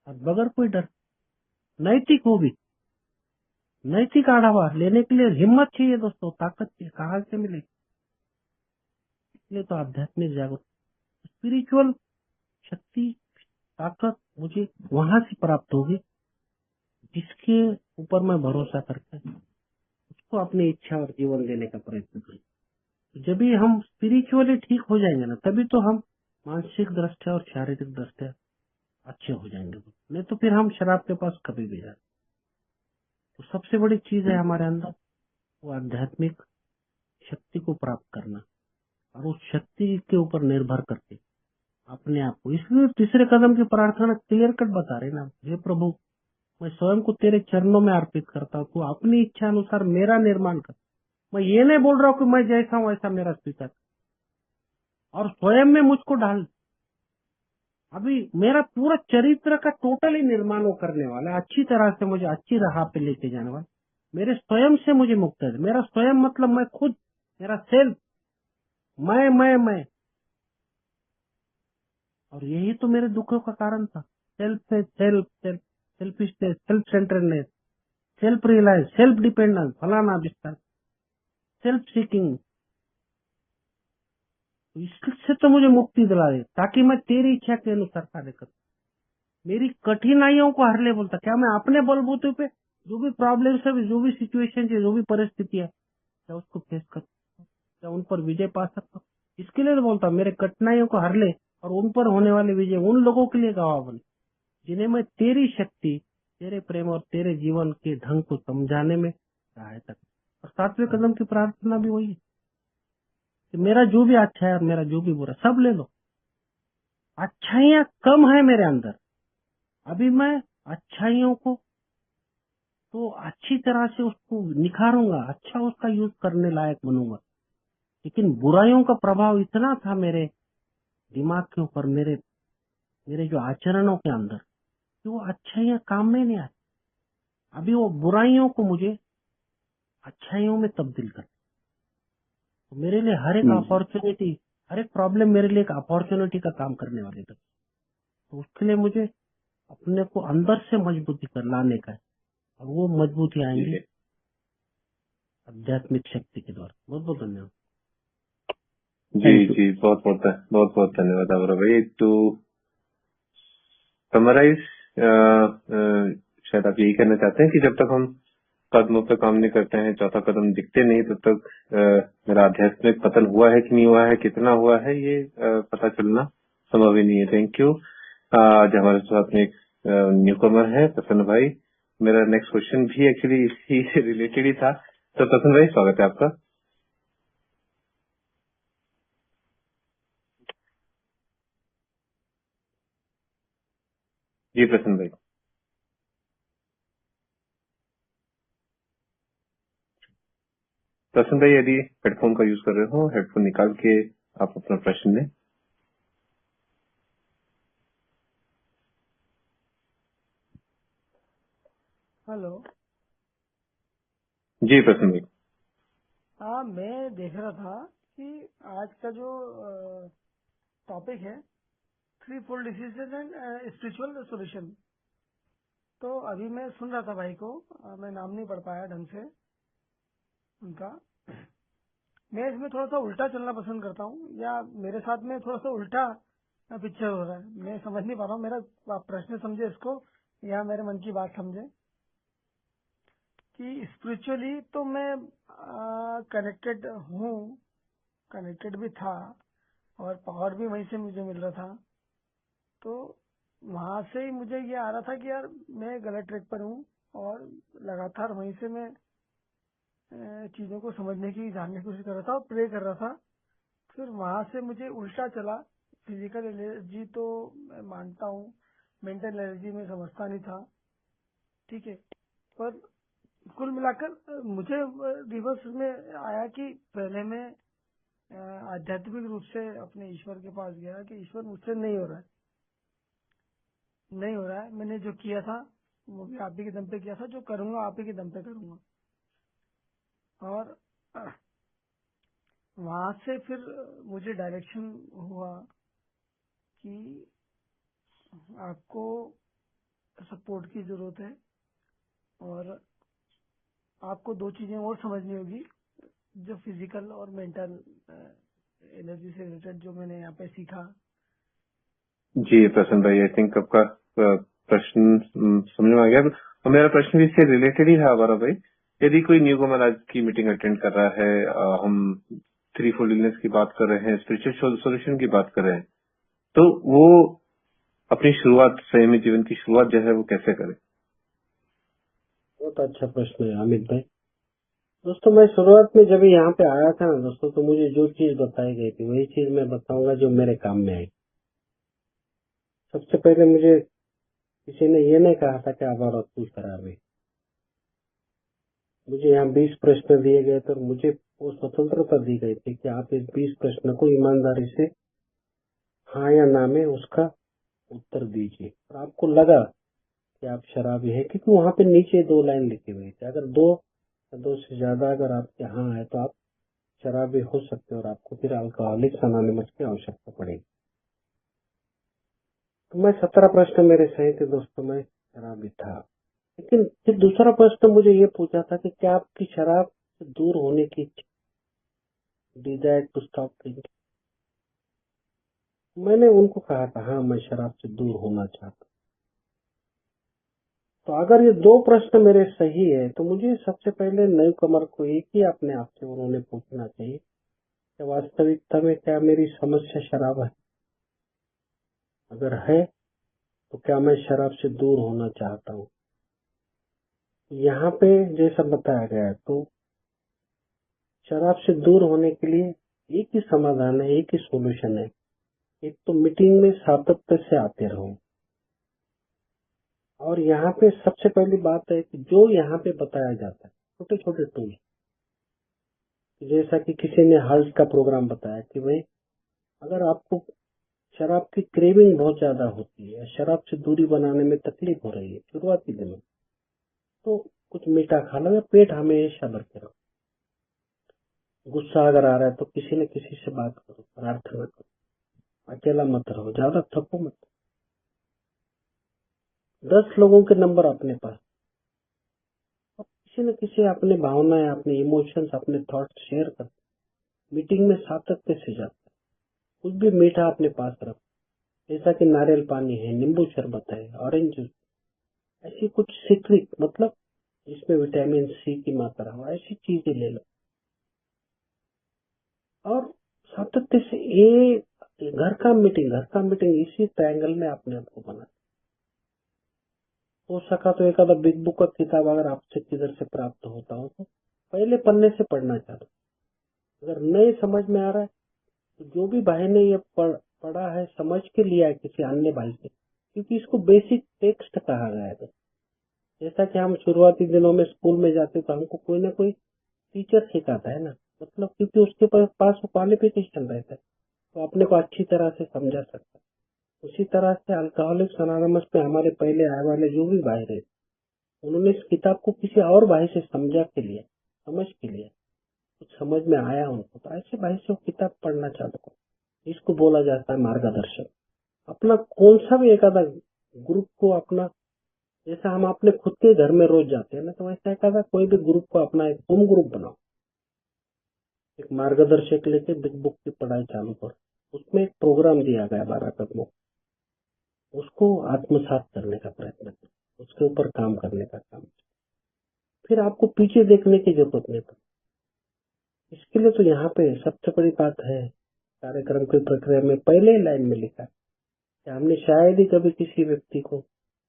और बगैर कोई डर, नैतिक हो भी, नैतिक आढ़ावा लेने के लिए हिम्मत चाहिए दोस्तों, ताकत चाहिए। कहाँ से मिलेगी? इसलिए तो आध्यात्मिक जागरूक, स्पिरिचुअल शक्ति, ताकत मुझे वहां से प्राप्त होगी जिसके ऊपर मैं भरोसा करके उसको अपनी इच्छा और जीवन देने का प्रयत्न करूँ। जब भी हम स्पिरिचुअली ठीक हो जाएंगे ना, तभी तो हम मानसिक दृष्टया और शारीरिक दृष्टया अच्छे हो जाएंगे। नहीं तो फिर हम शराब के पास कभी भी जाए। तो सबसे बड़ी चीज है हमारे अंदर वो आध्यात्मिक शक्ति को प्राप्त करना, और उस शक्ति के ऊपर निर्भर करके अपने आप को। इसलिए तीसरे कदम की प्रार्थना क्लियर कट बता रहे ना, हे प्रभु मैं स्वयं को तेरे चरणों में अर्पित करता हूँ। तू अपनी इच्छा अनुसार मेरा निर्माण कर। मैं ये नहीं बोल रहा हूँ कि मैं जैसा हूँ वैसा मेरा स्वीकार, और स्वयं में मुझको डाल। अभी मेरा पूरा चरित्र का टोटली निर्माण वो करने वाला है, अच्छी तरह से मुझे अच्छी राह पे लेके जाने वाला। मेरे स्वयं से मुझे मुक्त है। मेरा स्वयं मतलब मैं खुद, मेरा सेल्फ, मैं। और यही तो मेरे दुखों का कारण था। Selfishness, self centredness, self reliance, self dependence, फलाना विस्तार, सेल्फ सीकिंग। इससे तो मुझे मुक्ति दिला दे, ताकि मैं तेरी इच्छा के अनुसार कार्य करूं। मेरी कठिनाइयों को हर ले बोलता। क्या मैं अपने बलबूते पे जो भी प्रॉब्लम्स है, जो भी सिचुएशन है, जो भी परिस्थिति है, क्या उसको फेस कर, क्या उन पर विजय पा सकता हूँ? इसके लिए तो बोलता मेरे कठिनाइयों को हर ले, और उन पर होने वाले विजय उन लोगों के लिए गवाह बने जिन्हें मैं तेरी शक्ति, तेरे प्रेम और तेरे जीवन के ढंग को समझाने में सहायता करूं। और 7वें कदम की प्रार्थना भी वही है कि मेरा जो भी अच्छा है और मेरा जो भी बुरा, सब ले लो। अच्छाइयां कम है मेरे अंदर, अभी मैं अच्छाइयों को तो अच्छी तरह से उसको निखारूंगा, अच्छा उसका यूज करने लायक बनूंगा। लेकिन बुराइयों का प्रभाव इतना था मेरे दिमाग के ऊपर, मेरे जो आचरणों के अंदर, कि वो अच्छाइयां काम में नहीं आई। अभी वो बुराइयों को मुझे अच्छाइयों में तब्दील कर। तो मेरे लिए हर एक अपॉर्चुनिटी, हर एक प्रॉब्लम मेरे लिए एक अपॉर्चुनिटी का काम करने वाली थी। तो उसके लिए मुझे अपने को अंदर से मजबूती कर लाने का है, और वो मजबूती आएंगी आध्यात्मिक शक्ति के द्वारा। बहुत बहुत धन्यवाद। जी, बहुत बहुत धन्यवाद आवर भाई। टू समराइज, शायद आप यही कहना चाहते हैं कि जब तक हम कदमों पे काम नहीं करते हैं, चौथा कदम दिखते नहीं, तब तक मेरा आध्यात्मिक पतन हुआ है कि नहीं हुआ है, कितना हुआ है, ये पता चलना संभव ही नहीं है। Thank you. आज हमारे साथ में एक न्यू कमर है, प्रसन्न भाई। मेरा नेक्स्ट क्वेश्चन भी एक्चुअली इसी से रिलेटेड ही था। तो प्रसन्न भाई, स्वागत है आपका। जी प्रसन्न भाई। प्रसन्न भाई, यदि हेडफोन का यूज कर रहे हो, हेडफोन निकाल के आप अपना प्रश्न लें। हेलो। जी प्रसन्न भाई। हाँ, मैं देख रहा था कि आज का जो टॉपिक है, 3 fold decision and spiritual solution. तो अभी मैं सुन रहा था भाई को, मैं नाम नहीं पढ़ पाया ढंग से उनका। मैं इसमें थोड़ा सा उल्टा चलना पसंद करता हूँ, या मेरे साथ में थोड़ा सा उल्टा पिक्चर हो रहा है। मैं समझ नहीं पा रहा हूँ, मेरा प्रश्न समझे इसको या मेरे मन की बात समझे। कि स्पिरिचुअली तो मैं कनेक्टेड हूँ, कनेक्टेड भी था, और पावर भी वहीं से मुझे मिल रहा था। तो वहां से ही मुझे ये आ रहा था कि यार मैं गलत ट्रैक पर हूँ, और लगातार वहीं से मैं चीजों को समझने की, जानने की कोशिश कर रहा था और प्रे कर रहा था। फिर वहां से मुझे उल्टा चला। फिजिकल एनर्जी तो मैं मानता हूँ, मेंटल एनर्जी में समझता नहीं था, ठीक है। पर कुल मिलाकर मुझे रिवर्स में आया कि पहले मैं आध्यात्मिक रूप से अपने ईश्वर के पास गया कि ईश्वर मुझसे नहीं हो रहा है, नहीं हो रहा है। मैंने जो किया था वो भी आप ही के दम पे किया था, जो करूंगा आप ही के दम पे करूंगा। और वहां से फिर मुझे डायरेक्शन हुआ कि आपको सपोर्ट की जरूरत है, और आपको 2 चीजें और समझनी होगी, जो फिजिकल और मेंटल एनर्जी से रिलेटेड जो मैंने यहाँ पे सीखा। जी प्रसन्न भाई, आई थिंक आपका प्रश्न समझ में आ गया। और मेरा प्रश्न भी इससे रिलेटेड ही था हमारा भाई। यदि कोई न्यू कमर आज की मीटिंग अटेंड कर रहा है, हम 3 फोल्ड इलनेस की बात कर रहे हैं, स्पिरिचुअल सॉल्यूशन की बात कर रहे हैं, तो वो अपनी शुरुआत, संयमी जीवन की शुरुआत जो है वो कैसे करे? बहुत अच्छा प्रश्न है अमित भाई। दोस्तों, मैं शुरुआत में जब यहाँ पे आया था ना दोस्तों, तो मुझे जो चीज बताई गई थी वही चीज मैं बताऊंगा जो मेरे काम में आई। सबसे पहले मुझे किसी ने ये नहीं कहा था कि हमारा तू शराबी। मुझे यहाँ 20 प्रश्न दिए गए थे और मुझे वो स्वतंत्रता दी गई थी कि आप इस 20 प्रश्न को ईमानदारी से हाँ या ना में उसका उत्तर दीजिए। और आपको लगा कि आप शराबी हैं क्योंकि वहाँ पे नीचे 2 लाइन लिखी हुई थी। अगर 2 या 2 से ज्यादा अगर आपके हाँ है तो आप शराबी हो सकते हैं और आपको फिर अल्कोहलिक्स अनोनिमस की आवश्यकता पड़ेगी। तो मैं 17 प्रश्न मेरे सही थे दोस्तों, मैं शराबी था। लेकिन फिर दूसरा प्रश्न मुझे ये पूछा था कि क्या आपकी शराब से दूर होने की डिजायर टू स्टॉप ड्रिंकिंग। मैंने उनको कहा था हाँ मैं शराब से दूर होना चाहता। तो अगर ये 2 प्रश्न मेरे सही है तो मुझे सबसे पहले न्यू कमर को एक ही अपने आप से उन्होंने पूछना चाहिए कि वास्तविकता में क्या मेरी समस्या शराब है। अगर है तो क्या मैं शराब से दूर होना चाहता हूँ। यहाँ पे जैसा बताया गया है तो शराब से दूर होने के लिए एक ही समाधान है, एक ही सॉल्यूशन है। एक तो मीटिंग में सातत्य से आते रहो। और यहाँ पे सबसे पहली बात है कि जो यहाँ पे बताया जाता है छोटे छोटे टूल, जैसा कि किसी ने हर्ज का प्रोग्राम बताया कि भाई अगर आपको शराब की क्रेविंग बहुत ज्यादा होती है, शराब से दूरी बनाने में तकलीफ हो रही है शुरुआती दिनों, तो कुछ मीठा खा लो या पेट हमेशा भर के रहो। गुस्सा अगर आ रहा है तो किसी न किसी से बात करो, प्रार्थना करो, अकेला मत रहो, ज्यादा थको मत। 10 लोगों के नंबर अपने पास, और किसी न किसी अपने भावनाएं, अपने इमोशंस, अपने थॉट्स शेयर कर। मीटिंग में सातत्य से जाता है। कुछ भी मीठा अपने पास रखो, जैसा कि नारियल पानी है, नींबू शरबत है, ऑरेंज जूस, ऐसी कुछ सिट्रिक मतलब जिसमें विटामिन सी की मात्रा हो, ऐसी चीजें ले लो। और सातत्य से ये घर का मीटिंग इसी ट्रायंगल में अपने आप को बना। हो सका तो एक आधा बिग बुक का किताब अगर आपसे किधर से प्राप्त होता हो तो पहले पन्ने से पढ़ना चाहता। अगर नहीं समझ में आ रहा है तो जो भी भाई ने ये पढ़ा है समझ के लिया है किसी अन्य भाई से, क्योंकि इसको बेसिक टेक्स्ट कहा गया है। जैसा कि हम शुरुआती दिनों में स्कूल में जाते तो हमको कोई ना कोई टीचर सिखाता है ना, मतलब क्योंकि उसके पास वो क्वालिफिकेशन रहता है तो अपने को अच्छी तरह से समझा सकता है। उसी तरह से अल्कोहलिक्स अनोनिमस में हमारे पहले आए वाले जो भी भाई रहे उन्होंने इस किताब को किसी और भाई से समझा के लिए, समझ के लिए, कुछ समझ में आया उनको, तो ऐसे भाई से वो किताब पढ़ना चाहता। इसको बोला जाता है मार्गदर्शक। अपना कौन सा भी एक आधा ग्रुप को अपना, जैसा हम अपने खुद के घर में रोज जाते हैं ना, तो वैसा एक आधा कोई भी ग्रुप को अपना एक होम ग्रुप बनाओ। एक मार्गदर्शक लेके बिग बुक की पढ़ाई चालू करो। उसमें एक प्रोग्राम दिया गया 12 कदमों, उसको आत्मसात करने का प्रयत्न करो, उसके ऊपर काम करने का काम। फिर आपको पीछे देखने की जरूरत नहीं पड़ती। इसके लिए तो यहाँ पे सबसे बड़ी बात है, कार्यक्रम की प्रक्रिया में पहले ही लाइन में लिखा है कि हमने शायद ही कभी किसी व्यक्ति को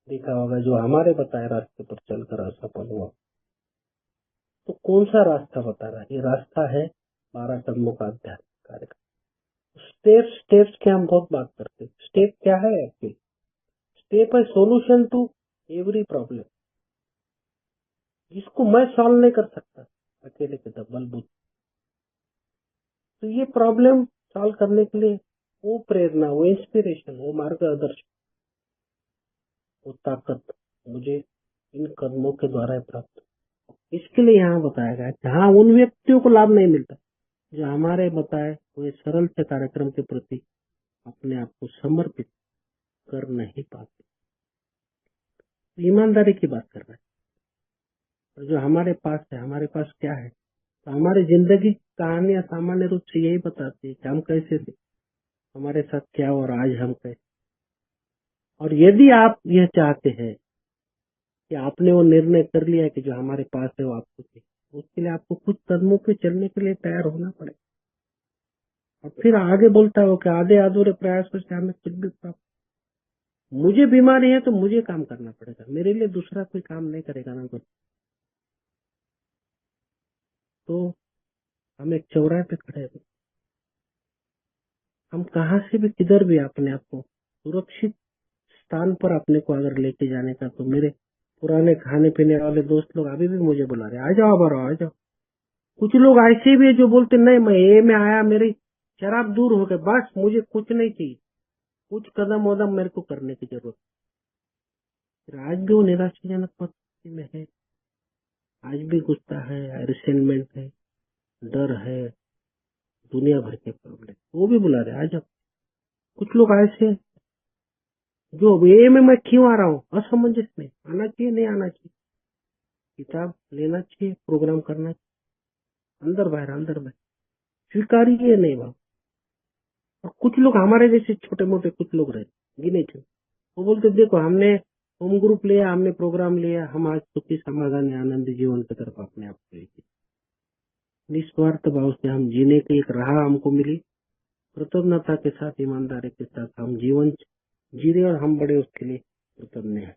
देखा होगा जो हमारे बताए रास्ते पर चलकर असफल हुआ। तो कौन सा रास्ता बता रहा है? ये रास्ता है 12 कदमों का अध्यात्म कार्यक्रम। स्टेप्स की हम बहुत बात करते हैं। स्टेप क्या है एक्चुअली? स्टेप है सोल्यूशन टू एवरी प्रॉब्लम, जिसको मैं सॉल्व नहीं कर सकता अकेले के बलबूते। तो ये प्रॉब्लम सॉल्व करने के लिए वो प्रेरणा, वो इंस्पिरेशन, वो मार्गदर्शन, वो ताकत मुझे इन कदमों के द्वारा प्राप्त। इसके लिए यहाँ बताया गया कि हाँ उन व्यक्तियों को लाभ नहीं मिलता जो हमारे बताए हुए सरल से कार्यक्रम के प्रति अपने आप को समर्पित कर नहीं पाते। ईमानदारी की बात कर रहे हैं। और जो हमारे पास है, हमारे पास क्या है, तो हमारी जिंदगी की कहानियां सामान्य रूप से यही बताती है कि हम कैसे थे, हमारे साथ क्या और आज हम कैसे। और यदि आप यह चाहते हैं कि आपने वो निर्णय कर लिया है कि जो हमारे पास है वो आपको चाहिए, उसके लिए आपको कुछ कदमों पे चलने के लिए तैयार होना पड़ेगा। और फिर आगे बोलता है वो कि आधे अधूरे प्रयासों से हमें कुछ भी प्राप्त। मुझे बीमारी है तो मुझे काम करना पड़ेगा, मेरे लिए दूसरा कोई काम नहीं करेगा ना। तो हम एक चौराहे पे खड़े हैं, हम कहाँ से भी किधर भी अपने आप को सुरक्षित स्थान पर अपने को अगर लेके जाने का, तो मेरे पुराने खाने पीने वाले दोस्त लोग अभी भी मुझे बुला रहे, आ जाओ बारो आ जाओ। कुछ लोग ऐसे भी है जो बोलते नहीं, मैं ए में आया, मेरी शराब दूर हो गई, बस मुझे कुछ नहीं चाहिए, कुछ कदम वदम मेरे को करने की जरूरत। फिर आज भी वो निराशाजनक परिस्थिति में है, आज भी गुस्सा है, रिसेंटमेंट है, डर है, दुनिया भर के प्रॉब्लम, वो भी बुला रहे आ जाओ। कुछ लोग ऐसे हैं जो ए में मैं क्यों आ रहा हूँ, असमंजस में, आना चाहिए नहीं आना चाहिए, किताब लेना चाहिए, प्रोग्राम करना चाहिए, अंदर बाहर स्वीकारिए नहीं बात। और कुछ लोग हमारे जैसे छोटे मोटे कुछ लोग रहे, गिने चुने, वो बोलते देखो हमने होम ग्रुप लिया, हमने प्रोग्राम लिया, हम आज सुखी समाधान आनंद जीवन की तरफ अपने आप को लेके निस्वार्थ भाव से हम जीने की एक राह हमको मिली, कृतज्ञता के साथ, ईमानदारी के साथ हम जीवन जी रहे और हम बड़े उसके लिए कृतज्ञ हैं।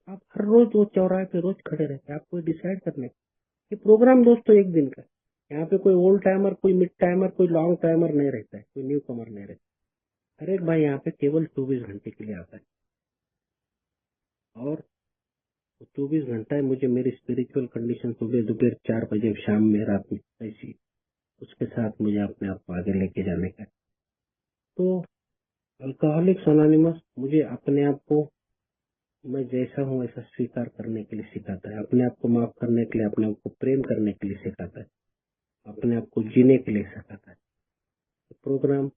आप हर रोज वो चौराहे पे रोज खड़े रहते, आपको डिसाइड करने कि प्रोग्राम दोस्तों एक दिन का, यहाँ पे कोई ओल्ड टाइमर, कोई मिड टाइमर, कोई लॉन्ग टाइमर नहीं रहता है, कोई न्यू कमर नहीं रहता। हर एक भाई यहाँ पे केवल 24 घंटे के लिए आता है, और 24 घंटा है मुझे मेरी स्पिरिचुअल कंडीशन सुबह दोपहर 4 बजे, शाम में, रात में, ऐसी उसके साथ मुझे अपने आप को आगे लेके जाने का है। तो अल्कोहलिक्स एनोनिमस मुझे अपने आप को मैं जैसा हूँ ऐसा स्वीकार करने के लिए सिखाता है, अपने आप को माफ करने के लिए, अपने आप को प्रेम करने के लिए सिखाता है, अपने आप को जीने के लिए सिखाता है। प्रोग्राम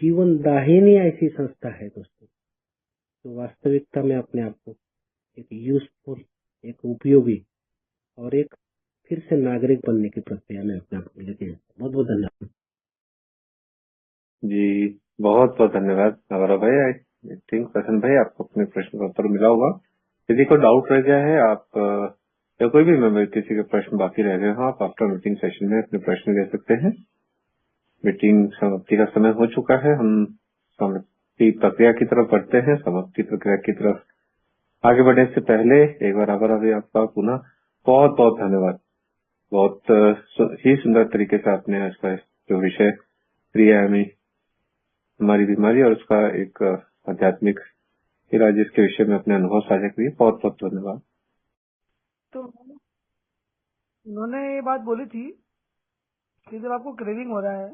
जीवन दाहिनी ऐसी संस्था है दोस्तों, तो वास्तविकता में अपने आप को एक यूजफुल, एक उपयोगी और एक फिर से नागरिक बनने की प्रक्रिया में अपने आप को लेके जाता हूं। बहुत बहुत धन्यवाद जी, बहुत बहुत धन्यवाद हमारा भाई। आई थिंक प्रसन्न भाई आपको अपने प्रश्न का उत्तर मिला होगा। यदि कोई डाउट रह गया है, आप या कोई भी मेंबर किसी के प्रश्न बाकी रह गए हो, आप आफ्टर मीटिंग सेशन में अपने प्रश्न दे सकते हैं। मीटिंग समाप्ति का समय हो चुका है, हम समाप्ति प्रक्रिया की तरफ बढ़ते हैं। समाप्ति प्रक्रिया की तरफ आगे बढ़ने से पहले एक बार आभार अभी आपका पुनः बहुत बहुत धन्यवाद। बहुत ही सुंदर तरीके से आपने आज का जो विषय त्रिआयामी हमारी बीमारी और उसका एक आध्यात्मिक इलाज इसके विषय में अपने अनुभव साझा किए, बहुत बहुत धन्यवाद। तो उन्होंने ये बात बोली थी कि जब आपको क्रेविंग हो रहा है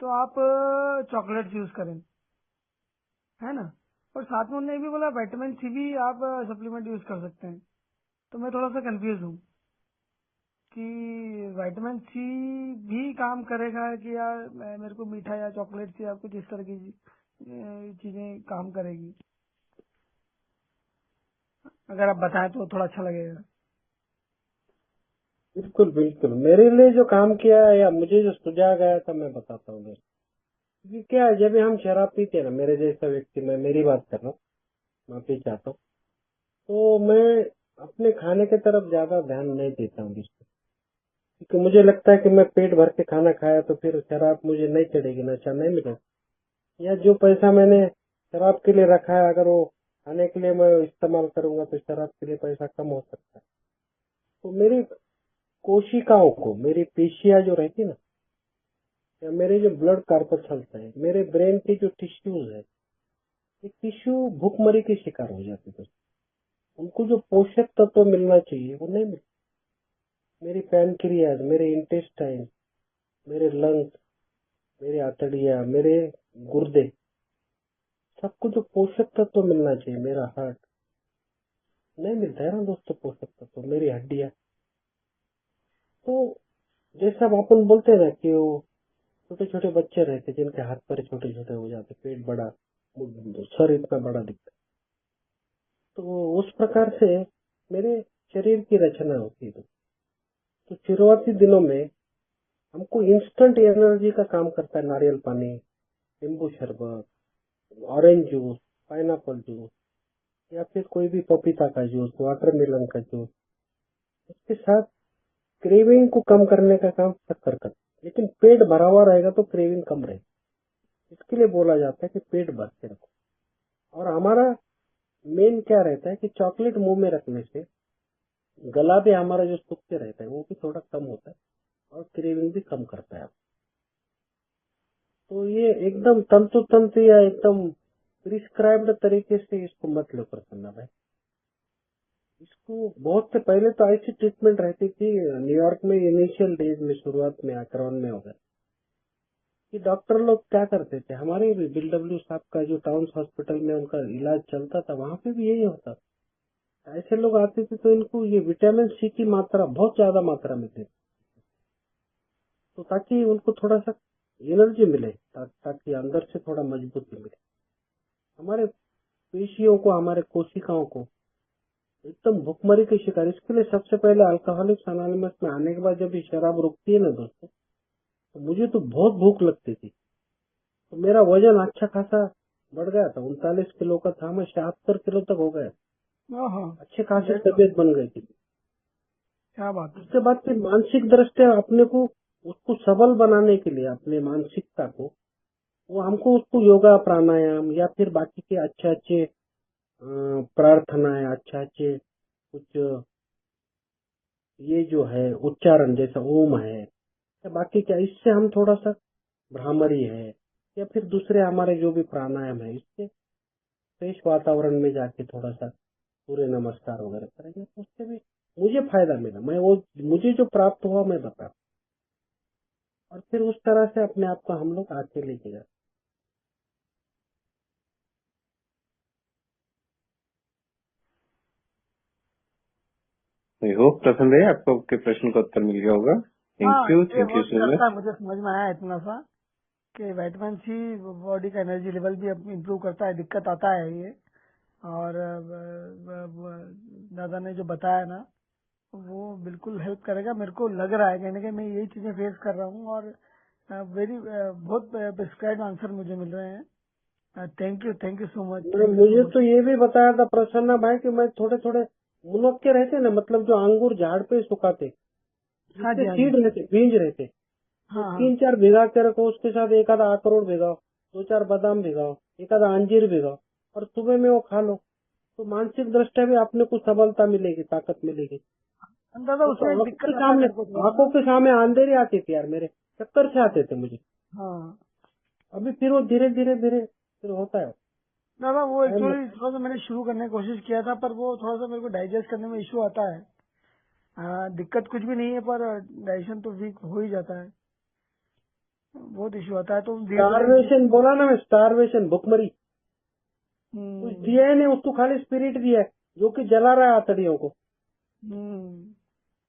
तो आप चॉकलेट यूज करें, है ना। और साथ में उन्होंने ये भी बोला विटामिन सी भी आप सप्लीमेंट यूज कर सकते हैं। तो मैं थोड़ा सा कंफ्यूज हूँ कि विटामिन सी भी काम करेगा कि यार मेरे को मीठा या चॉकलेट से या कुछ इस तरह की चीजें काम करेगी। अगर आप बताएं तो थोड़ा अच्छा लगेगा। बिल्कुल बिल्कुल, मेरे लिए जो काम किया है या मुझे जो सुझाव गया था मैं बताता हूँ दोस्तों। क्योंकि क्या है, जब भी हम शराब पीते हैं ना, मेरे जैसा व्यक्ति, मैं मेरी बात कर रहा हूँ, माफी चाहता हूँ, तो मैं अपने खाने की तरफ ज्यादा ध्यान नहीं देता हूँ दोस्तों। क्योंकि मुझे लगता है कि मैं पेट भर के खाना खाया तो फिर शराब मुझे नहीं चढ़ेगी, नशा नहीं मिलेगा। या जो पैसा मैंने शराब के लिए रखा है, अगर वो खाने के लिए मैं इस्तेमाल करूंगा तो शराब के लिए पैसा कम हो सकता है। तो मेरी कोशिकाओं को, मेरी पेशियां जो रहती ना, या मेरे जो ब्लड कार्पल्स है, मेरे ब्रेन के जो टिश्यूज है, ये टिश्यू भूखमरी के शिकार हो जाते थे। उनको जो पोषक तत्व मिलना चाहिए वो नहीं मिलता। मेरी पैनक्रियाज, मेरे इंटेस्टाइन, मेरे लंग्स, मेरे आंतड़ियां, मेरे गुर्दे, सबको जो पोषक तत्व मिलना चाहिए, मेरा हार्ट, नहीं मिलता है ना दोस्तों पोषक तत्व, मेरी हड्डियां। तो जैसा अपन बोलते हैं ना कि वो छोटे छोटे बच्चे रहते जिनके हाथ पैर छोटे छोटे हो जाते, पेट बड़ा, सर इतना बड़ा दिखता, तो उस प्रकार से मेरे शरीर की रचना होती है। तो शुरुआती दिनों में हमको इंस्टेंट एनर्जी का काम करता है नारियल पानी, नींबू शरबत, ऑरेंज जूस, पाइनएप्पल जूस, या फिर कोई भी पपीता का जूस, वाटरमेलन का जूस। इसके साथ क्रेविंग को कम करने का काम शक्कर करता है। लेकिन पेट भरा हुआ रहेगा तो क्रेविंग कम रहेगी। इसके लिए बोला जाता है कि पेट भर के रखो। और हमारा मेन क्या रहता है कि चॉकलेट मुंह में रखने से गला भी हमारा जो सूखते रहता है वो भी थोड़ा कम होता है और क्रेविंग भी कम करता है। तो ये एकदम तंतु तंत्र या एकदम प्रिस्क्राइब्ड तरीके से इसको मत लो प्रसन्ना भाई। इसको बहुत से पहले तो ऐसी ट्रीटमेंट रहती थी न्यूयॉर्क में, इनिशियल डेज में, शुरुआत में आक्रमण में होगा कि डॉक्टर लोग क्या करते थे, हमारे भी बिल डब्ल्यू साहब का जो टाउन्स हॉस्पिटल में उनका इलाज चलता था वहां पे भी यही होता था। ऐसे लोग आते थे तो इनको ये विटामिन सी की मात्रा बहुत ज्यादा मात्रा में देते, तो ताकि उनको थोड़ा सा एनर्जी मिले, ताकि अंदर से थोड़ा मजबूती मिले। हमारे पेशियों को, हमारे कोशिकाओं को एकदम भुखमरी के शिकार। इसके लिए सबसे पहले अल्कोहलिक्स एनोनिमस में आने के बाद जब ये शराब रुकती है ना दोस्तों, तो मुझे तो बहुत भूख लगती थी, तो मेरा वजन अच्छा खासा बढ़ गया था, 39 किलो का था, मैं 76 किलो तक हो गया, अच्छे खासे तबीयत बन गई थी। क्या बात है। उसके बाद फिर मानसिक दृष्टि अपने को उसको सबल बनाने के लिए, अपने मानसिकता को, वो हमको उसको योगा प्राणायाम या फिर बाकी के अच्छे अच्छे प्रार्थनाएं, अच्छे कुछ ये जो है उच्चारण जैसा ओम है या बाकी क्या, इससे हम थोड़ा सा भ्रामरी है या फिर दूसरे हमारे जो भी प्राणायाम है, इससे फ्रेश वातावरण में जाके थोड़ा सा सूर्य नमस्कार वगैरह करेंगे तो उससे भी मुझे फायदा मिला। मैं वो मुझे जो प्राप्त हुआ मैं बता, और फिर उस तरह से अपने आप को हम लोग आगे लेके जाते। आई होप प्रसन्न भाई आपको आपके प्रश्न का उत्तर मिल गया होगा। थैंक यू ये बहुत सो मच। करता है, मुझे समझ में आया इतना सा कि विटामिन सी बॉडी का एनर्जी लेवल भी इम्प्रूव करता है। दिक्कत आता है ये, और दादा ने जो बताया ना वो बिल्कुल हेल्प करेगा। मेरे को लग रहा है कहीं ना कहीं मैं यही चीजें फेस कर रहा हूँ, और बहुत प्रिस्क्राइब आंसर मुझे मिल रहे हैं। Thank you so much. मुझे तो ये भी बताया था प्रसन्ना भाई कि मैं थोड़े थोड़े मुनक्के रहते ना, मतलब जो अंगूर झाड़ पे सुखाते, हाँ जी, हाँ सीड जी, रहते, बीज रहते, हाँ हाँ 3-4 भिगा के रखो, उसके साथ एक आधा अखरोट भिगाओ, 2-4 बादाम भिगाओ, एक आधा अंजीर भिगाओ, और सुबह में वो खा लो, तो मानसिक दृष्टि भी अपने को सबलता मिलेगी, ताकत मिलेगी। दादा। तो उसमें आंखों दिक्कत के आता है सामने मेरे को थोड़ा आंखों सा। के सामने अंधेरे आते थे यार, मेरे चक्कर से आते थे मुझे। हाँ अभी फिर वो धीरे धीरे धीरे फिर होता है। दादा, वो टाइम एक्चुअली थोड़ा सा मैंने शुरू करने की कोशिश किया था, पर वो थोड़ा सा मेरे को डाइजेस्ट करने में इश्यू आता है। दिक्कत कुछ भी नहीं है, पर डाइजेशन तो वीक हो ही जाता है, बहुत इश्यू आता है। तो धीरे धीरे स्टारवेशन बोला ना मैं, स्टारवेशन, भुखमरी, कुछ दिया है नहीं उसको, खाली स्पिरिट दिया है जो कि जला रहा है आतड़ियों को,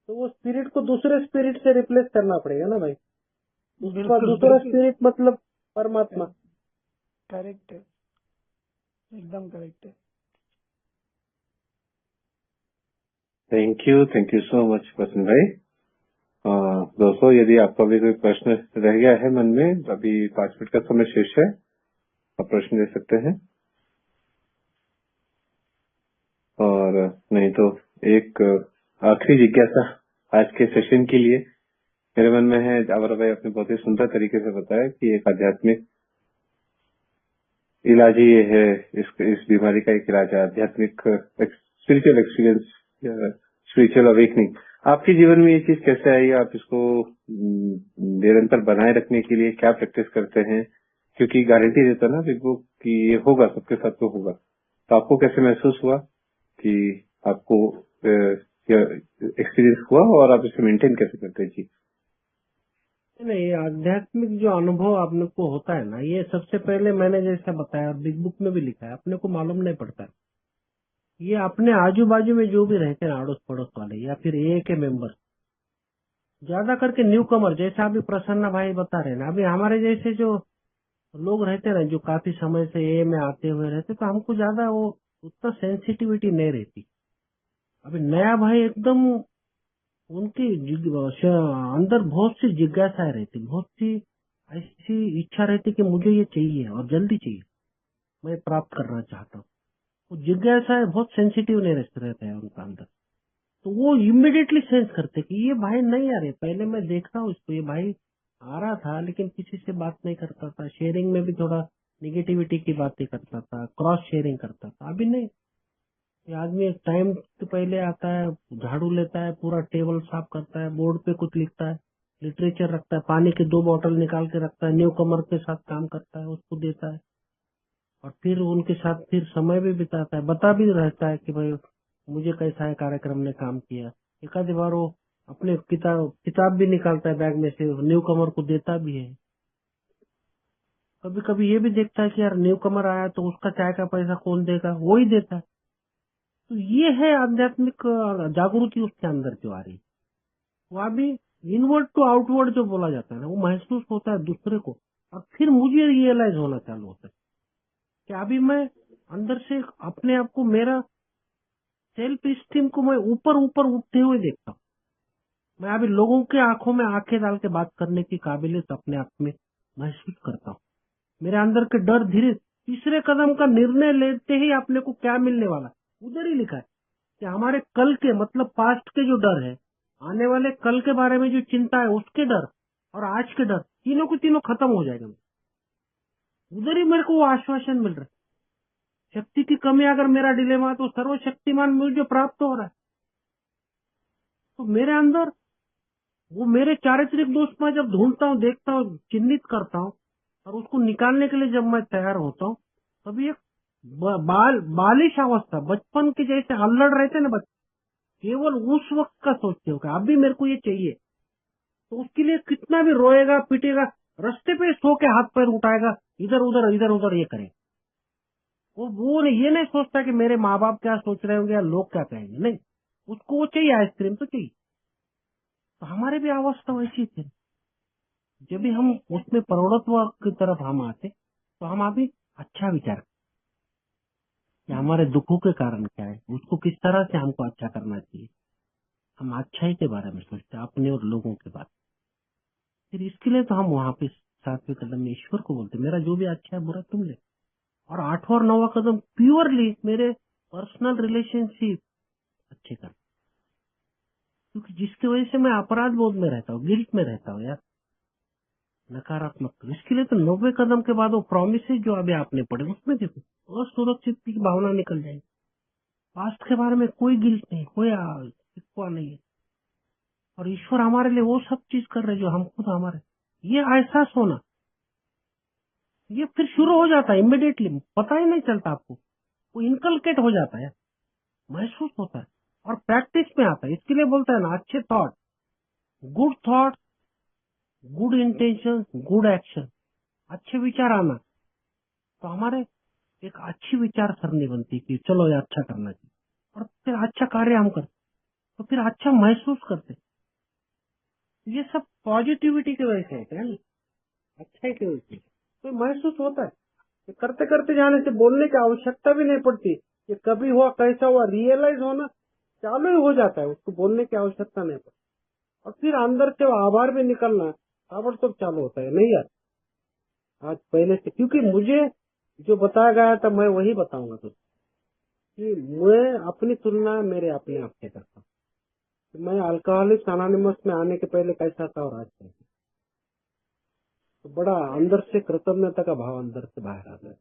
तो वो स्पिरिट को दूसरे स्पिरिट से रिप्लेस करना पड़ेगा ना भाई। उसका दूसरा स्पिरिट मतलब परमात्मा। करेक्ट है, एकदम करेक्ट है। थैंक यू सो मच प्रसन्न भाई। दोस्तों यदि आपका भी कोई प्रश्न रह गया है मन में, अभी 5 मिनट का समय शेष है, आप प्रश्न दे सकते हैं। और नहीं तो एक आखिरी जिज्ञासा आज के सेशन के लिए मेरे मन में है। जावर भाई आपने बहुत ही सुंदर तरीके से बताया कि एक आध्यात्मिक इलाज ही ये है, इस बीमारी का एक इलाज है आध्यात्मिक स्पिरिचुअल एक्सपीरियंस, स्पिरिचुअल अवेकनिंग। आपके जीवन में ये चीज कैसे आई, आप इसको निरंतर बनाए रखने के लिए क्या प्रैक्टिस करते हैं? क्योंकि गारंटी देता ना बिग बुक कि ये होगा, सबके साथ तो होगा। तो आपको कैसे महसूस हुआ कि आपको एक्सपीरियंस हुआ और आप इसे मेंटेन कैसे करते हैं? जी नहीं, आध्यात्मिक जो अनुभव आपने को होता है ना, ये सबसे पहले मैंने जैसा बताया और बिग बुक में भी लिखा है, अपने को मालूम नहीं पड़ता। ये अपने आजू बाजू में जो भी रहते हैं अड़ोस पड़ोस वाले या फिर ए के मेंबर, ज्यादा करके न्यू कमर, जैसा अभी प्रसन्ना भाई बता रहे हैं ना, अभी हमारे जैसे जो लोग रहते हैं ना, जो काफी समय से ए में आते हुए रहते, तो हमको ज्यादा वो उतना सेंसिटिविटी नहीं रहती। अभी नया भाई एकदम उनकी अंदर बहुत सी जिज्ञासाएं रहती, बहुत सी ऐसी इच्छा रहती कि मुझे ये चाहिए और जल्दी चाहिए, मैं प्राप्त करना चाहता हूँ। वो जिज्ञासाएं बहुत सेंसिटिव नहीं रहते हैं उनका अंदर, तो वो इमिडिएटली सेंस करते कि ये भाई नहीं आ रहे। पहले मैं देख रहा हूँ इसको, ये भाई आ रहा था लेकिन किसी से बात नहीं करता था, शेयरिंग में भी थोड़ा निगेटिविटी की बातें करता था, क्रॉस शेयरिंग करता था। अभी नहीं, ये आदमी एक टाइम से पहले आता है, झाड़ू लेता है, पूरा टेबल साफ करता है, बोर्ड पे कुछ लिखता है, लिटरेचर रखता है, पानी की 2 बोतल निकाल के रखता है, न्यू कमर के साथ काम करता है, उसको देता है। और फिर उनके साथ फिर समय भी बिताता है, बता भी रहता है कि भाई मुझे कैसा है कार्यक्रम ने काम किया। एक आधी बार वो अपने किताब भी निकालता है बैग में से, न्यू कमर को देता भी है। कभी कभी ये भी देखता है कि यार न्यू कमर आया तो उसका चाय का पैसा कौन देगा, वो ही देता है। तो ये है आध्यात्मिक जागृति उसके अंदर जो आ रही है। वो अभी इनवर्ड टू आउटवर्ड जो बोला जाता है ना, वो महसूस होता है दूसरे को, और फिर मुझे रियलाइज होना चालू होता है कि अभी मैं अंदर से अपने आप को, मेरा सेल्फ स्टीम को मैं ऊपर ऊपर उठते हुए देखता हूँ। मैं अभी लोगों के आंखों में आंखें डाल के बात करने की काबिलियत अपने आप में महसूस करता हूँ। मेरे अंदर के डर धीरे, तीसरे कदम का निर्णय लेते ही अपने को क्या मिलने वाला उधर ही लिखा है कि हमारे कल के मतलब पास्ट के जो डर है, आने वाले कल के बारे में जो चिंता है उसके डर, और आज के डर, तीनों के तीनों खत्म हो जाएगा। उधर ही मेरे को वो आश्वासन मिल रहा है। शक्ति की कमी अगर मेरा डिलेमा है तो सर्वशक्तिमान मुझे प्राप्त हो रहा है। तो मेरे अंदर वो मेरे चारित्रिक दोष में जब ढूंढता हूँ, देखता हूँ, चिन्हित करता हूँ, और उसको निकालने के लिए जब मैं तैयार होता हूँ, तभी एक बालिश अवस्था, बचपन के जैसे अल्लड़ रहते ना बच्चे, केवल उस वक्त का सोचते हो कि अभी मेरे को ये चाहिए, तो उसके लिए कितना भी रोएगा पीटेगा, रास्ते पे सो के हाथ पैर उठाएगा, इधर उधर ये करे। वो ये नहीं सोचता कि मेरे माँ बाप क्या सोच रहे होंगे या लोग क्या कहेंगे, नहीं, उसको वो चाहिए, आइसक्रीम तो चाहिए। तो हमारे भी अवस्था वैसी थी। जब भी हम उसमें प्रौढ़त्व की तरफ हम आते तो हम अभी अच्छा विचार कि हमारे दुखों के कारण क्या है, उसको किस तरह से हमको अच्छा करना चाहिए। हम अच्छाई के बारे में सोचते हैं, अपने और लोगों के बारे में। फिर इसके लिए तो हम वहां पे 7वें कदम में ईश्वर को बोलते, मेरा जो भी अच्छा है बुरा तुम ले। और 8वां और 9वां कदम प्योरली मेरे पर्सनल रिलेशनशिप अच्छे कर, क्योंकि जिसकी वजह से मैं अपराध बोध में रहता हूँ, गिल्ट में रहता हूँ यार, नकारात्मक। इसके लिए तो 90 कदम के बाद वो प्रॉमिसेस जो अभी आपने पढ़े उसमें देखो, असुरक्षित की भावना निकल जाएगी। पास्ट के बारे में कोई गिल्ट नहीं, कोई शिकवा नहीं है, और ईश्वर हमारे लिए वो सब चीज कर रहे जो हम खुद हमारे, ये एहसास होना, ये फिर शुरू हो जाता है इमिडिएटली, पता ही नहीं चलता आपको, वो इनकलकेट हो जाता है, महसूस होता है और प्रैक्टिस में आता है। इसके लिए बोलता है ना, अच्छे thought, good intention, good action, अच्छे विचार आना, तो हमारे एक अच्छी विचार सरणी बनती है कि चलो ये अच्छा करना चाहिए, और फिर अच्छा कार्य हम करते तो फिर अच्छा महसूस करते। ये सब पॉजिटिविटी की वजह से होता है ना, अच्छाई की वजह से तो महसूस होता है। ये करते करते जाने से बोलने की आवश्यकता भी नहीं पड़ती, ये कभी हुआ कैसा हुआ रियलाइज होना चालू ही हो जाता है, उसको बोलने की आवश्यकता नहीं पड़ती। और फिर अंदर से वो आभार भी निकलना ताबड़तोड़ चालू होता है, नहीं यार आज पहले से, क्योंकि मुझे जो बताया गया था मैं वही बताऊंगा तुझे, कि मैं अपनी तुलना मेरे अपने आप से करता हूँ। मैं अल्कोहलिक्स अनोनिमस में आने के पहले कैसा था और आज कैसा, तो बड़ा अंदर से कृतज्ञता का भाव अंदर से बाहर आता है,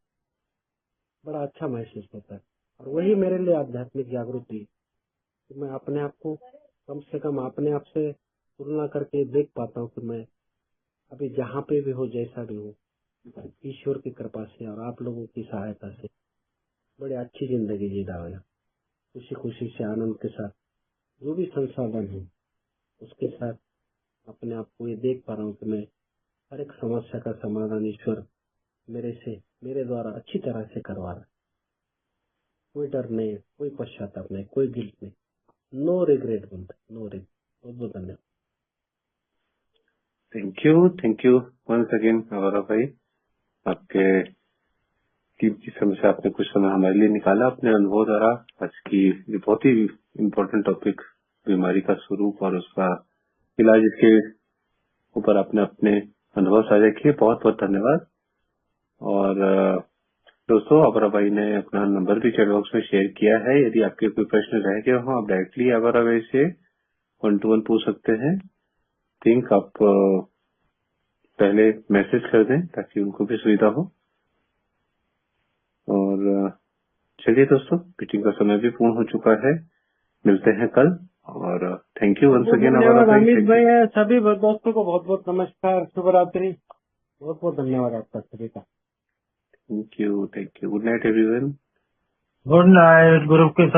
बड़ा अच्छा महसूस होता है। और वही मेरे लिए आध्यात्मिक जागृति है कि मैं अपने आप को कम से कम अपने आप से तुलना करके देख पाता हूँ कि मैं अभी जहाँ पे भी हो, जैसा भी हो, ईश्वर की कृपा से और आप लोगों की सहायता से बड़ी अच्छी जिंदगी जी रहा है, खुशी खुशी से आनंद के साथ, जो भी संसाधन है उसके साथ अपने आप को ये देख पा रहा हूँ कि मैं हर एक समस्या का समाधान ईश्वर मेरे द्वारा अच्छी तरह से करवा रहा है। कोई डर नहीं, कोई पश्चाताप नहीं, कोई गिल्ट नहीं, नो रिग्रेट बोलते, नो रिग्रेट। बहुत बहुत धन्यवाद। थैंक यू वंस अगेन गौरव भाई, आपके कीमती समय से आपने कुछ समय हमारे लिए निकाला अपने अनुभव द्वारा। आज की ये बहुत ही इम्पोर्टेंट टॉपिक, बीमारी का स्वरूप और उसका इलाज, इसके ऊपर आपने अपने अनुभव साझा किए, बहुत बहुत धन्यवाद। और दोस्तों, अबरा भाई ने अपना नंबर भी चैट बॉक्स में शेयर किया है, यदि आपके कोई प्रश्न रह गए हो आप डायरेक्टली अबरा भाई से 1-to-1 पूछ सकते हैं। थिंक आप पहले मैसेज कर दें ताकि उनको भी सुविधा हो। और चलिए दोस्तों, मीटिंग का समय भी पूर्ण हो चुका है, मिलते हैं कल। और थैंक यू वंस अगेन अबरा भाई। अमित भाई, सभी दोस्तों को बहुत बहुत नमस्कार, शुभ रात्रि, बहुत बहुत धन्यवाद आपका सभी का। Thank you good night everyone. Good night, गुरु के